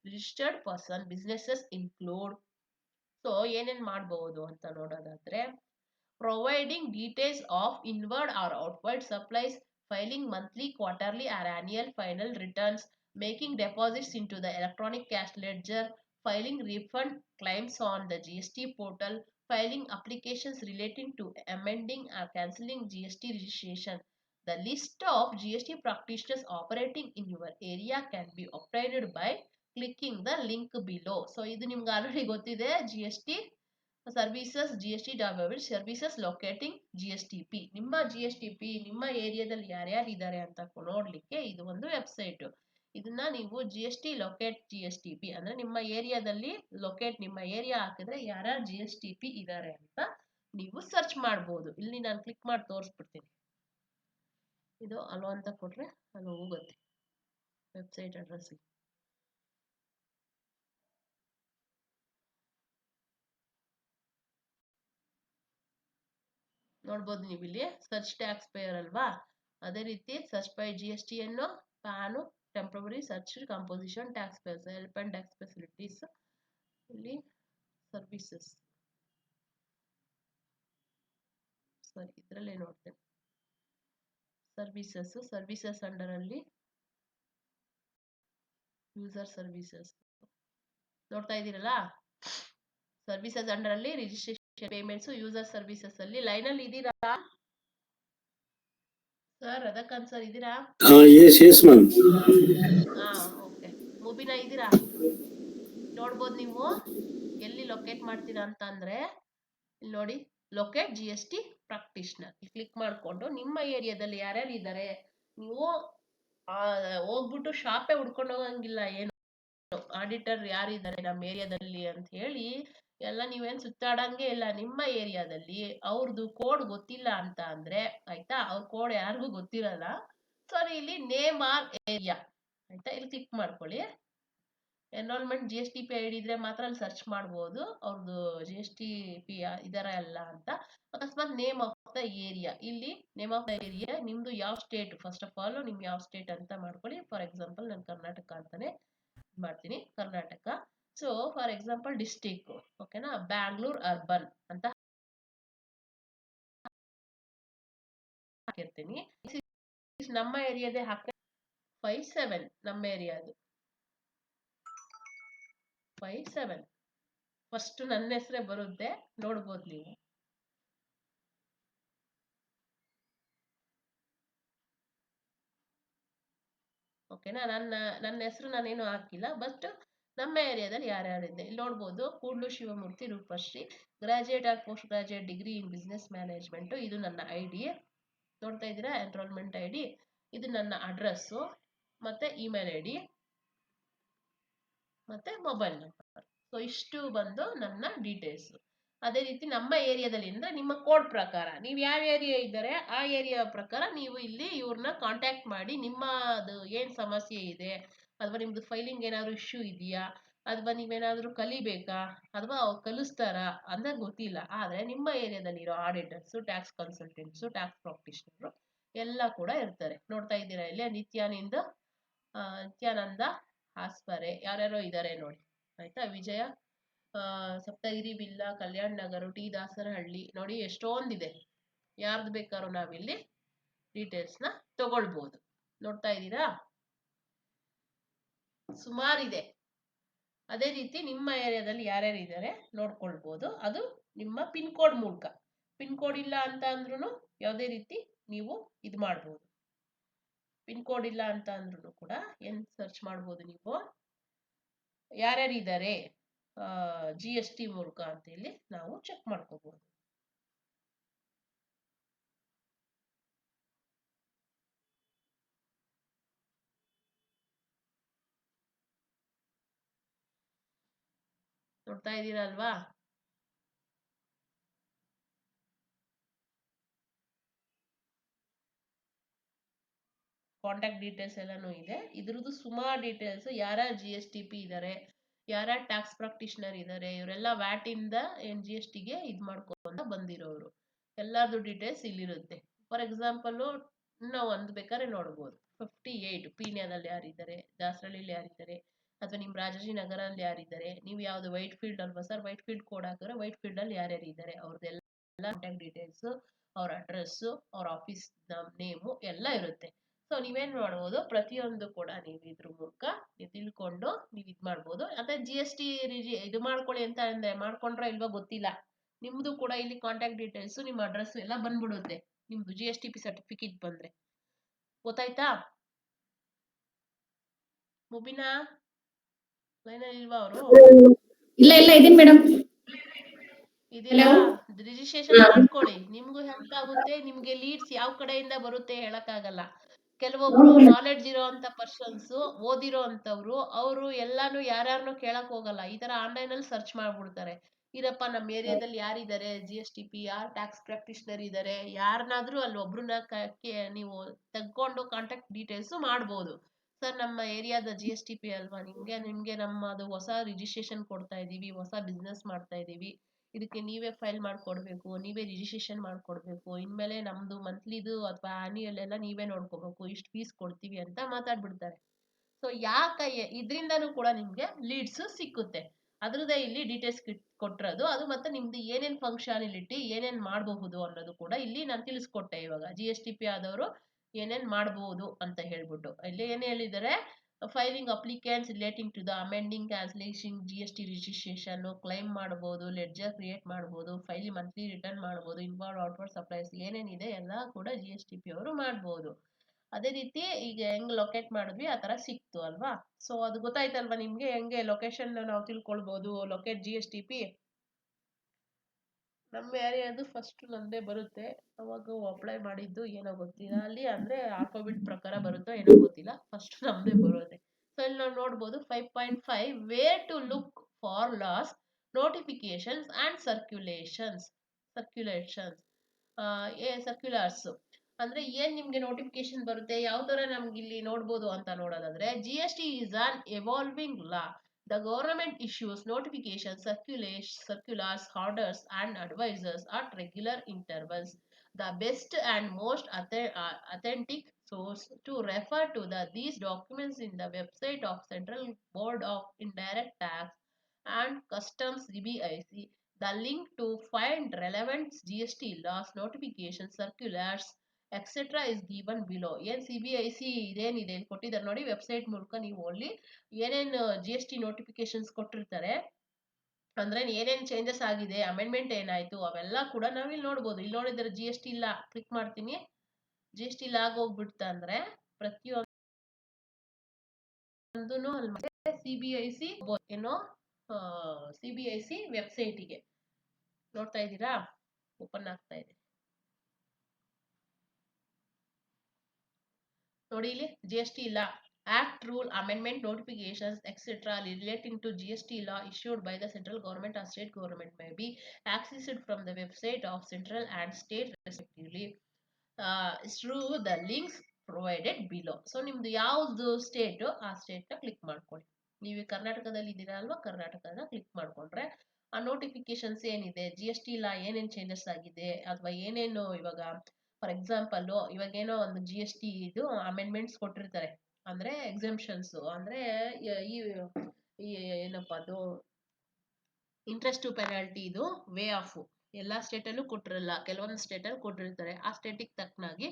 registered person businesses include. So ಏನೇನ್ ಮಾಡಬಹುದು ಅಂತ ನೋಡೋದಾದ್ರೆ, providing details of inward or outward supplies, filing monthly, quarterly or annual final returns, making deposits into the electronic cash ledger, filing refund claims on the GST portal, filing applications relating to amending or cancelling GST registration. The list of GST practitioners operating in your area can be obtained by clicking the link below. So ಇದು ನಿಮ್ಗೆ already ಗೊತ್ತಿದೆ. GST services, GST services locating GSTP. ನಿಮ್ಮ GSTP ನಿಮ್ಮ ಏರಿಯಾದಲ್ಲಿ ಯಾರ್ಯಾರು ಇದ್ದಾರೆ ಅಂತ ನೋಡ್ಲಿಕ್ಕೆ ಇದು ಒಂದು ವೆಬ್ಸೈಟ್. ಇದನ್ನ ನೀವು GST ಲೊಕೇಟ್ GSTP ಅಂದ್ರೆ ನಿಮ್ಮ ಏರಿಯಾದಲ್ಲಿ ಲೊಕೇಟ್, ನಿಮ್ಮ ಏರಿಯಾ ಹಾಕಿದ್ರೆ ಯಾರ್ಯಾರು GSTP ಇದ್ದಾರೆ ಅಂತ ನೀವು ಸರ್ಚ್ ಮಾಡ್ಬೋದು. ಇಲ್ಲಿ ನಾನು ಕ್ಲಿಕ್ ಮಾಡಿ ತೋರಿಸ್ಬಿಡ್ತೀನಿ. ಇದು ಅಲೋ ಅಂತ ಕೊಟ್ರೆ ಅದು ಹೋಗುತ್ತೆ ವೆಬ್ಸೈಟ್ ಅಡ್ರೆಸ್. ನೋಡ್ಬೋದು ನೀವು ಇಲ್ಲಿ ಸರ್ಚ್ ಟ್ಯಾಕ್ಸ್ ಪೇಯರ್ ಅಲ್ವಾ, ಅದೇ ರೀತಿ ಸರ್ಚ್ ಬೈ GST ಅನ್ನೋ pan, temporary search composition tax payers, help and tax facilities, ಇಲ್ಲಿ ಸರ್ವಿಸಸ್, ಸಾರಿ ಇದರಲ್ಲೇ ನೋಡ್ತೇನೆ ಸರ್ವಿಸಸ್ ಅಂಡರ್ ಅಲ್ಲಿ ಯೂಸರ್ ಸರ್ವಿಸಸ್ ನೋಡ್ತಾ ಇದ್ದೀರಲ್ಲ, ಸರ್ವಿಸಸ್ ಅಂಡರ್ ಅಲ್ಲಿ ರಿಜಿಸ್ಟ್ರೇಷನ್, ಪೇಮೆಂಟ್ಸ್, ಯೂಸರ್ ಸರ್ವಿಸಸ್ ಅಲ್ಲಿ ಲೈನ್ ಅಲ್ಲಿ ಇದ್ದೀರಾ ಸರ್? ಅದಕ್ಕನ್ ಸರ್ ಇದ್ದೀರಾ? ಓಕೆ. ಮುಬಿನಾ ಇದ್ದೀರಾ? ನೋಡ್ಬೋದು ನೀವು ಎಲ್ಲಿ ಲೊಕೇಟ್ ಮಾಡ್ತೀರಾ ಅಂತ ಅಂದ್ರೆ, ಇಲ್ಲಿ ನೋಡಿ ಲೊಕೇಟ್ GST ಪ್ರಾಕ್ಟಿಷನರ್ ಕ್ಲಿಕ್ ಮಾಡ್ಕೊಂಡು ನಿಮ್ಮ ಏರಿಯಾದಲ್ಲಿ ಯಾರ್ಯಾರು ಇದ್ದಾರೆ ನೀವು ಹೋಗ್ಬಿಟ್ಟು ಶಾಪೇ ಹುಡ್ಕೊಂಡು ಹೋಗಂಗಿಲ್ಲ. ಏನು ಆಡಿಟರ್ ಯಾರಿದ್ದಾರೆ ನಮ್ಮ ಏರಿಯಾದಲ್ಲಿ ಅಂತ ಹೇಳಿ ಎಲ್ಲ ನೀವೇನ್ ಸುತ್ತಾಡಂಗೆ ಇಲ್ಲ. ನಿಮ್ಮ ಏರಿಯಾದಲ್ಲಿ ಅವ್ರದ್ದು ಕೋಡ್ ಗೊತ್ತಿಲ್ಲ ಅಂತ ಅಂದ್ರೆ ಆಯ್ತಾ, ಅವ್ರ ಕೋಡ್ ಯಾರಿಗೂ ಗೊತ್ತಿರಲ್ಲ. ಸೊ ಇಲ್ಲಿ ನೇಮ್ ಆರ್ ಏರಿಯಾ ಆಯ್ತಾ, ಇಲ್ಲಿ ಕ್ಲಿಕ್ ಮಾಡ್ಕೊಳ್ಳಿ. ಎನ್ರೋಲ್ಮೆಂಟ್ GSTP ID ಇದ್ರೆ ಮಾತ್ರ ಅಲ್ಲಿ ಸರ್ಚ್ ಮಾಡ್ಬೋದು ಅವ್ರದ್ದು GSTP ಇದರ ಎಲ್ಲ ಅಂತ. ಅಕಸ್ಮಾತ್ ನೇಮ್ ಆಫ್ ದ ಏರಿಯಾ, ಇಲ್ಲಿ ನೇಮ್ ಆಫ್ ದ ಏರಿಯಾ ನಿಮ್ದು ಯಾವ ಸ್ಟೇಟ್, ಫಸ್ಟ್ ಆಫ್ ಆಲ್ ನಿಮ್ ಯಾವ ಸ್ಟೇಟ್ ಅಂತ ಮಾಡ್ಕೊಳ್ಳಿ. ಫಾರ್ ಎಕ್ಸಾಂಪಲ್ ನಾನು ಕರ್ನಾಟಕ ಅಂತಾನೆ ಮಾಡ್ತೀನಿ, Karnataka. So for example district ಓಕೆನಾ, ಬ್ಯಾಂಗ್ಳೂರ್ ಅರ್ಬನ್ ಅಂತ ಹಾಕಿರ್ತೀನಿ. ನಮ್ಮ ಏರಿಯಾದೇ ಹಾಕ 57 ನಮ್ಮ ಏರಿಯಾದು 57 ಫಸ್ಟ್ ನನ್ನ ಹೆಸರೇ ಬರುತ್ತೆ, ನೋಡ್ಬೋದು ನೀವು. ಓಕೆನಾ, ನನ್ನ ಹೆಸರು ನಾನೇನು ಹಾಕಿಲ್ಲ, ಬಟ್ ನಮ್ಮ ಏರಿಯಾದಲ್ಲಿ ಯಾರ್ಯಾರಿದೆ ಇಲ್ಲಿ ನೋಡ್ಬೋದು. Kudlu Shivamurthy Roopashree, graduate or post graduate degree in business management. ಇದು ನನ್ನ ID ನೋಡ್ತಾ ಇದ್ದೀರಾ, ಎನ್ರೋಲ್ಮೆಂಟ್ ID. ಇದು ನನ್ನ ಅಡ್ರೆಸ್ಸು, ಮತ್ತೆ ಇಮೇಲ್ ID, ಮತ್ತೆ ಮೊಬೈಲ್ ನಂಬರ್. ಸೊ ಇಷ್ಟು ಬಂದು ನನ್ನ ಡೀಟೇಲ್ಸ್. ಅದೇ ರೀತಿ ನಮ್ಮ ಏರಿಯಾದಲ್ಲಿ ಅಂದ್ರೆ ನಿಮ್ಮ ಕೋಡ್ ಪ್ರಕಾರ ನೀವು ಯಾವ ಏರಿಯಾ ಇದ್ದಾರೆ ಆ ಏರಿಯಾ ಪ್ರಕಾರ ನೀವು ಇಲ್ಲಿ ಇವ್ರನ್ನ ಕಾಂಟ್ಯಾಕ್ಟ್ ಮಾಡಿ ನಿಮ್ಮದು ಏನ್ ಸಮಸ್ಯೆ ಇದೆ, ಅಥವಾ ನಿಮ್ದು ಫೈಲಿಂಗ್ ಏನಾದ್ರು ಇಶ್ಯೂ ಇದೆಯಾ, ಅಥವಾ ನೀವೇನಾದ್ರೂ ಕಲಿಬೇಕಾ, ಅಥವಾ ಅವ್ರು ಕಲಿಸ್ತಾರಾ ಅಂತ ಗೊತ್ತಿಲ್ಲ. ಆದ್ರೆ ನಿಮ್ಮ ಏರಿಯಾದಲ್ಲಿರೋ ಆಡಿಟರ್ಸು, ಟ್ಯಾಕ್ಸ್ ಕನ್ಸಲ್ಟೆಂಟ್ಸು, ಟ್ಯಾಕ್ಸ್ ಪ್ರಾಕ್ಟಿಷನರು ಎಲ್ಲ ಕೂಡ ಇರ್ತಾರೆ. ನೋಡ್ತಾ ಇದ್ದೀರಾ ಇಲ್ಲಿ ನಿತ್ಯಾನಂದ ಹಾಸ್ಪರೆ ಯಾರ್ಯಾರೋ ಇದ್ದಾರೆ ನೋಡಿ ಆಯ್ತಾ. ವಿಜಯ ಸಪ್ತಗಿರಿ ವಿಲ್ಲಾ, ಕಲ್ಯಾಣ್ ನಗರ, ಟಿ ದಾಸರಹಳ್ಳಿ, ನೋಡಿ ಎಷ್ಟೊಂದಿದೆ. ಯಾರ್ದು ಬೇಕಾದ್ರೂ ನಾವಿಲ್ಲಿ ಡೀಟೇಲ್ಸ್ನ ತಗೊಳ್ಬೋದು. ನೋಡ್ತಾ ಇದ್ದೀರಾ, ಸುಮಾರಿದೆ. ಅದೇ ರೀತಿ ನಿಮ್ಮ ಏರಿಯಾದಲ್ಲಿ ಯಾರ್ಯಾರು ಇದ್ದಾರೆ ನೋಡ್ಕೊಳ್ಬೋದು. ಅದು ನಿಮ್ಮ ಪಿನ್ ಕೋಡ್ ಮೂಲಕ. ಪಿನ್ ಕೋಡ್ ಇಲ್ಲ ಅಂತ ಅಂದ್ರೂ ಯಾವುದೇ ರೀತಿ ನೀವು ಇದು ಮಾಡ್ಬೋದು. ಪಿನ್ ಕೋಡ್ ಇಲ್ಲ ಅಂತ ಅಂದ್ರೂ ಕೂಡ ಏನ್ ಸರ್ಚ್ ಮಾಡ್ಬೋದು ನೀವು, ಯಾರ್ಯಾರಿದ್ದಾರೆ GST ಮೂಲಕ ಅಂತ ಹೇಳಿ ನಾವು ಚೆಕ್ ಮಾಡ್ಕೋಬಹುದು. ನೋಡ್ತಾ ಇದ್ದೀರಲ್ವಾ, ಕಾಂಟ್ಯಾಕ್ಟ್ ಡೀಟೇಲ್ಸ್ ಎಲ್ಲಾನು ಇದೆ. ಇದ್ರದ್ದು ಸುಮಾರು ಡೀಟೇಲ್ಸ್, ಯಾರ್ಯಾರು GSTP ಇದ್ದಾರೆ, ಯಾರ್ಯಾರು ಟ್ಯಾಕ್ಸ್ ಪ್ರಾಕ್ಟಿಷನರ್ ಇದ್ದಾರೆ, ಇವರೆಲ್ಲ ವ್ಯಾಟ್ ಇಂದ ಏನ್ GSTಗೆ ಇದು ಮಾಡ್ಕೊಂಡ ಬಂದಿರೋರು, ಎಲ್ಲಾರ್ದು ಡೀಟೇಲ್ಸ್ ಇಲ್ಲಿರುತ್ತೆ. ಫಾರ್ ಎಕ್ಸಾಂಪಲ್ ನಾವು ಒಂದು ಬೇಕಾದ್ರೆ ನೋಡ್ಬೋದು. 58 ಪೀಣ್ಯದಲ್ಲಿ ಯಾರಿದ್ದಾರೆ, ದಾಸರಳ್ಳಿಲಿ ಯಾರಿದ್ದಾರೆ, ಅಥವಾ ನಿಮ್ ರಾಜಾಜಿನಗರಲ್ಲಿ ಯಾರಿದ್ದಾರೆ, ನೀವು ಯಾವ್ದು ವೈಟ್ ಫೀಲ್ಡ್ ಅಲ್ವಾ ಸರ್, ವೈಟ್ ಫೀಲ್ಡ್ ಕೋಡ್ ಹಾಕಿದ್ರೆ ವೈಟ್ ಫೀಲ್ಡ್ ಅಲ್ಲಿ ಯಾರ್ಯಾರು ಇದ್ದಾರೆ ಅವ್ರದ್ದೆಲ್ಲ ಕಾಂಟ್ಯಾಕ್ಟ್ ಡೀಟೇಲ್ಸ್, ಅವ್ರ ಅಡ್ರೆಸ್, ಅವ್ರ ಆಫೀಸ್ ನೇಮು ಎಲ್ಲ ಇರುತ್ತೆ. ಸೊ ನೀವೇನ್ ಮಾಡ್ಬೋದು, ಪ್ರತಿಯೊಂದು ಕೂಡ ನೀವು ಇದ್ರ ಮೂಲಕ ನೀವು ತಿಳ್ಕೊಂಡು ನೀವು ಇದು ಮಾಡ್ಬೋದು. ಅದೇ GST ಇದು ಮಾಡ್ಕೊಳ್ಳಿ ಅಂತ ಅಂದ್ರೆ ಮಾಡ್ಕೊಂಡ್ರೆ ಇಲ್ವಾ ಗೊತ್ತಿಲ್ಲ, ನಿಮ್ದು ಕೂಡ ಇಲ್ಲಿ ಕಾಂಟ್ಯಾಕ್ಟ್ ಡೀಟೇಲ್ಸ್, ನಿಮ್ಮ ಅಡ್ರೆಸ್ ಎಲ್ಲ ಬಂದ್ಬಿಡುತ್ತೆ ನಿಮ್ದು GSTP ಸರ್ಟಿಫಿಕೇಟ್ ಬಂದ್ರೆ. ಗೊತ್ತಾಯ್ತಾ? ಮುಬಿನಾ ಲೈನಲ್ಲಿ ಇಲ್ವಾ ಅವರು? ಇಲ್ಲ ಇಲ್ಲ ಇದೀನಿ ಮೇಡಮ್. ಇದೆಯಾ, ರಿಜಿಸ್ಟ್ರೇಷನ್ ಮಾಡ್ಕೊಳ್ಳಿ, ನಿಮ್ಗೂ ಹೆಲ್ಪ್ ಆಗುತ್ತೆ. ನಿಮ್ಗೆ ಲೀಡ್ಸ್ ಯಾವ ಕಡೆಯಿಂದ ಬರುತ್ತೆ ಹೇಳಕ್ಕಾಗಲ್ಲ. ಕೆಲವೊಬ್ರು ನಾಲೆಡ್ಜ್ ಇರೋ ಅಂತ ಪರ್ಸನ್ಸ್, ಓದಿರೋ ಅಂತವ್ರು, ಅವರು ಎಲ್ಲಾನು ಯಾರ್ಯಾರನ್ನೂ ಕೇಳಕ್ ಹೋಗಲ್ಲ, ಈ ತರ ಆನ್ಲೈನ್ ಅಲ್ಲಿ ಸರ್ಚ್ ಮಾಡ್ಬಿಡ್ತಾರೆ. ಇರಪ್ಪ ನಮ್ಮ ಏರಿಯಾದಲ್ಲಿ ಯಾರಿದ್ದಾರೆ GSTP, ಯಾರು ಟ್ಯಾಕ್ಸ್ ಪ್ರಾಕ್ಟಿಷನರ್ ಇದ್ದಾರೆ, ಯಾರನ್ನಾದ್ರೂ ಅಲ್ಲಿ ಒಬ್ರನ್ನ ನೀವು ತೆಗ್ಕೊಂಡು ಕಾಂಟ್ಯಾಕ್ಟ್ ಡೀಟೇಲ್ಸ್ ಮಾಡ್ಬೋದು. ಸರ್ ನಮ್ಮ ಏರಿಯಾದ GSTP ಅಲ್ವಾ, ನಿಮ್ಗೆ ನಮ್ಮದು ಹೊಸ ರಿಜಿಸ್ಟ್ರೇಷನ್ ಕೊಡ್ತಾ ಇದೀವಿ, ಹೊಸ ಬಿಸ್ನೆಸ್ ಮಾಡ್ತಾ ಇದೀವಿ, ಇದಕ್ಕೆ ನೀವೇ ಫೈಲ್ ಮಾಡ್ಕೊಡ್ಬೇಕು, ನೀವೇ ರಿಜಿಸ್ಟ್ರೇಷನ್ ಮಾಡ್ಕೊಡ್ಬೇಕು, ಇನ್ಮೇಲೆ ನಮ್ದು ಮಂತ್ಲಿದು ಅಥವಾ ಆನ್ಯುಯಲ್ ಎಲ್ಲ ನೀವೇ ನೋಡ್ಕೋಬೇಕು, ಇಷ್ಟು ಫೀಸ್ ಕೊಡ್ತೀವಿ ಅಂತ ಮಾತಾಡ್ಬಿಡ್ತಾರೆ. ಸೊ ಇದ್ರಿಂದನೂ ಕೂಡ ನಿಮ್ಗೆ ಲೀಡ್ಸ್ ಸಿಕ್ಕುತ್ತೆ. ಅದ್ರದ್ದೇ ಇಲ್ಲಿ ಡೀಟೇಲ್ಸ್ ಕೊಟ್ಟಿರೋದು ಅದು. ಮತ್ತೆ ನಿಮ್ದು ಏನೇನ್ ಫಂಕ್ಷನಾಲಿಟಿ, ಏನೇನ್ ಮಾಡಬಹುದು ಅನ್ನೋದು ಕೂಡ ಇಲ್ಲಿ ನಾನು ತಿಳಿಸ್ಕೊಟ್ಟೆ. ಇವಾಗ GSTP ಆದವರು ಏನೇನ್ ಮಾಡಬಹುದು ಅಂತ ಹೇಳ್ಬಿಟ್ಟು ಇಲ್ಲಿ ಏನ್ ಹೇಳಿದ್ದಾರೆ, filing applicants relating to the amending cancellation GST registration, claim ಮಾಡಬಹುದು, ಲೆಡ್ಜರ್ ಕ್ರಿಯೇಟ್ ಮಾಡಬಹುದು, ಫೈಲ್ ಮಂತ್ಲಿ ರಿಟರ್ನ್ ಮಾಡಬಹುದು, ಇನ್ವರ್ಡ್ ಔಟ್ವರ್ಡ್ ಸಪ್ಲೈಸ್ ಏನೇನಿದೆ ಎಲ್ಲ ಕೂಡ GSTP ಅವರು ಮಾಡಬಹುದು. ಅದೇ ರೀತಿ ಈಗ ಹೆಂಗ್ ಲೊಕೇಟ್ ಮಾಡಿದ್ವಿ ಆ ತರ ಸಿಕ್ತು ಅಲ್ವಾ. ಸೊ ಅದು ಗೊತ್ತಾಯ್ತಲ್ವಾ ನಿಮ್ಗೆ, ಹೆಂಗೆ ಲೊಕೇಶನ್ ನಾವು ತಿಳ್ಕೊಳ್ಬಹುದು, ಲೊಕೇಟ್ GSTP. ನಮ್ಮ ಏರಿಯಾದು ಫಸ್ಟ್ ನಮ್ದೇ ಬರುತ್ತೆ. ಅವಾಗ ಅಪ್ಲೈ ಮಾಡಿದ್ದು ಏನೋ ಗೊತ್ತಿಲ್ಲ. ಅಲ್ಲಿ ಅಂದ್ರೆ ಆಲ್ಫಾಬೆಟ್ ಪ್ರಕಾರ ಬರುತ್ತೋ ಏನೋ ಗೊತ್ತಿಲ್ಲ. ಫಸ್ಟ್ ನಮ್ದೇ ಬರುತ್ತೆ. ಸೊ ಇಲ್ಲಿ ನಾವು ನೋಡ್ಬೋದು 5.5 where to look for laws notifications and circulations circulars ಅಂದ್ರೆ ಏನ್ ನಿಮ್ಗೆ ನೋಟಿಫಿಕೇಶನ್ ಬರುತ್ತೆ, ಯಾವ ತರ ನಮ್ಗೆ ಇಲ್ಲಿ ನೋಡ್ಬೋದು ಅಂತ ನೋಡೋದಾದ್ರೆ, GST is an evolving law. The government issues notifications, circulars, orders, and advisors at regular intervals. The best and most authentic source to refer to these documents in the website of Central Board of Indirect Tax and Customs CBIC. The link to find relevant GST laws, notifications, circulars, etcetera is given below. ಏನ್ CBIC ಇದೇನಿದೆ ಇಲ್ಲಿ ಕೊಟ್ಟಿದ್ದಾರೆ ನೋಡಿ, website ಮೂಲಕ ನೀವು ಅಲ್ಲಿ ಏನೇನು GST notifications ಕೊಟ್ಟಿರ್ತಾರೆ, ಅಂದ್ರೆ ಏನೇನ್ ಚೇಂಜಸ್ ಆಗಿದೆ, ಅಮೆಂಡ್ಮೆಂಟ್ ಏನಾಯ್ತು, ಅವೆಲ್ಲ ಕೂಡ ನಾವಿಲ್ಲಿ ನೋಡ್ಬೋದು. ಇಲ್ಲಿ ನೋಡಿದ್ರೆ GST ಲಾ ಕ್ಲಿಕ್ ಮಾಡ್ತೀನಿ. GST ಲಾಗ್ ಹೋಗ್ಬಿಡ್ತಾ ಅಂದ್ರೆ ಪ್ರತಿಯೊಂದು ಅಲ್ಲಿ CBIC ಏನೋ CBIC ವೆಬ್ಸೈಟಿಗೆ ನೋಡ್ತಾ ಇದ್ದೀರಾ, ಓಪನ್ ಆಗ್ತಾ ಇದೆ ನೋಡಿ. ಇಲ್ಲಿ GST law, act, rule, amendment, notifications, etc. relating to GST law issued by the central government or state government may be accessed from the website of central and state respectively through the links provided below. So ನಿಮ್ದು ಯಾವ್ದು state ಆ ಸ್ಟೇಟ್ನ click ಮಾಡ್ಕೊಳ್ಳಿ. ನೀವು ಕರ್ನಾಟಕದಲ್ಲಿ ಇದ್ದೀರಾ ಅಲ್ವಾ, ಕರ್ನಾಟಕನ click ಮಾಡ್ಕೊಂಡ್ರೆ ಆ ನೋಟಿಫಿಕೇಶನ್ಸ್ ಏನಿದೆ, GST ಲಾ ಏನೇನು ಚೇಂಜಸ್ ಆಗಿದೆ, ಅಥವಾ ಏನೇನು ಇವಾಗ ಫಾರ್ ಎಕ್ಸಾಂಪಲ್ ಇವಾಗ ಏನೋ ಒಂದು GST ಇದು ಅಮೆಂಡ್ಮೆಂಟ್ಸ್ ಕೊಟ್ಟಿರ್ತಾರೆ, ಅಂದ್ರೆ ಎಕ್ಸೆಂಪ್ಷನ್ಸ್, ಅಂದ್ರೆ ಈ ಏನಪ್ಪಾ ಅದು ಇಂಟ್ರೆಸ್ಟ್ ಪೆನಾಲ್ಟಿ ಇದು ವೇ ಆಫ್ ಎಲ್ಲಾ ಸ್ಟೇಟಲ್ಲೂ ಕೊಟ್ಟಿರಲ್ಲ, ಕೆಲವೊಂದು ಸ್ಟೇಟಲ್ಲಿ ಕೊಟ್ಟಿರ್ತಾರೆ. ಆ ಸ್ಟೇಟಿಗೆ ತಕ್ಕನಾಗಿ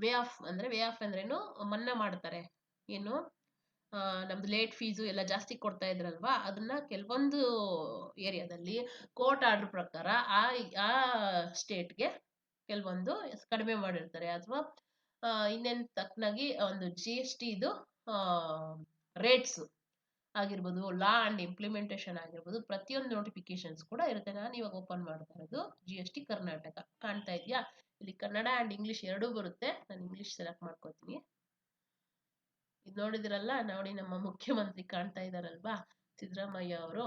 ವೇ ಆಫ್ ಅಂದ್ರೇನು, ಮನ್ನಾ ಮಾಡ್ತಾರೆ. ಏನು ನಮ್ದು ಲೇಟ್ ಫೀಸು ಎಲ್ಲ ಜಾಸ್ತಿ ಕೊಡ್ತಾ ಇದ್ರಲ್ವಾ, ಅದನ್ನ ಕೆಲವೊಂದು ಏರಿಯಾದಲ್ಲಿ ಕೋರ್ಟ್ ಆರ್ಡರ್ ಪ್ರಕಾರ ಆ ಸ್ಟೇಟ್ಗೆ ಕೆಲವೊಂದು ಕಡಿಮೆ ಮಾಡಿರ್ತಾರೆ, ಅಥವಾ ಇನ್ನೇನ್ ತಕ್ಕನಾಗಿ ಒಂದು GST ಇದು ರೇಟ್ಸ್ ಆಗಿರ್ಬೋದು, ಲಾ ಅಂಡ್ ಇಂಪ್ಲಿಮೆಂಟೇಷನ್ ಆಗಿರ್ಬೋದು, ಪ್ರತಿಯೊಂದು ನೋಟಿಫಿಕೇಶನ್ಸ್ ಕೂಡ ಇರುತ್ತೆ. ನಾನು ಇವಾಗ ಓಪನ್ ಮಾಡ್ತಾ ಇರೋದು GST ಕರ್ನಾಟಕ, ಕಾಣ್ತಾ ಇದೆಯಾ, ಇಲ್ಲಿ ಕನ್ನಡ ಅಂಡ್ ಇಂಗ್ಲಿಷ್ ಎರಡೂ ಬರುತ್ತೆ. ನಾನು ಇಂಗ್ಲಿಷ್ ಸೆಲೆಕ್ಟ್ ಮಾಡ್ಕೋತೀನಿ. ಇದು ನೋಡಿದಿರಲ್ಲ, ನೋಡಿ ನಮ್ಮ ಮುಖ್ಯಮಂತ್ರಿ ಕಾಣ್ತಾ ಇದಾರಲ್ವಾ, ಸಿದ್ದರಾಮಯ್ಯ ಅವರು.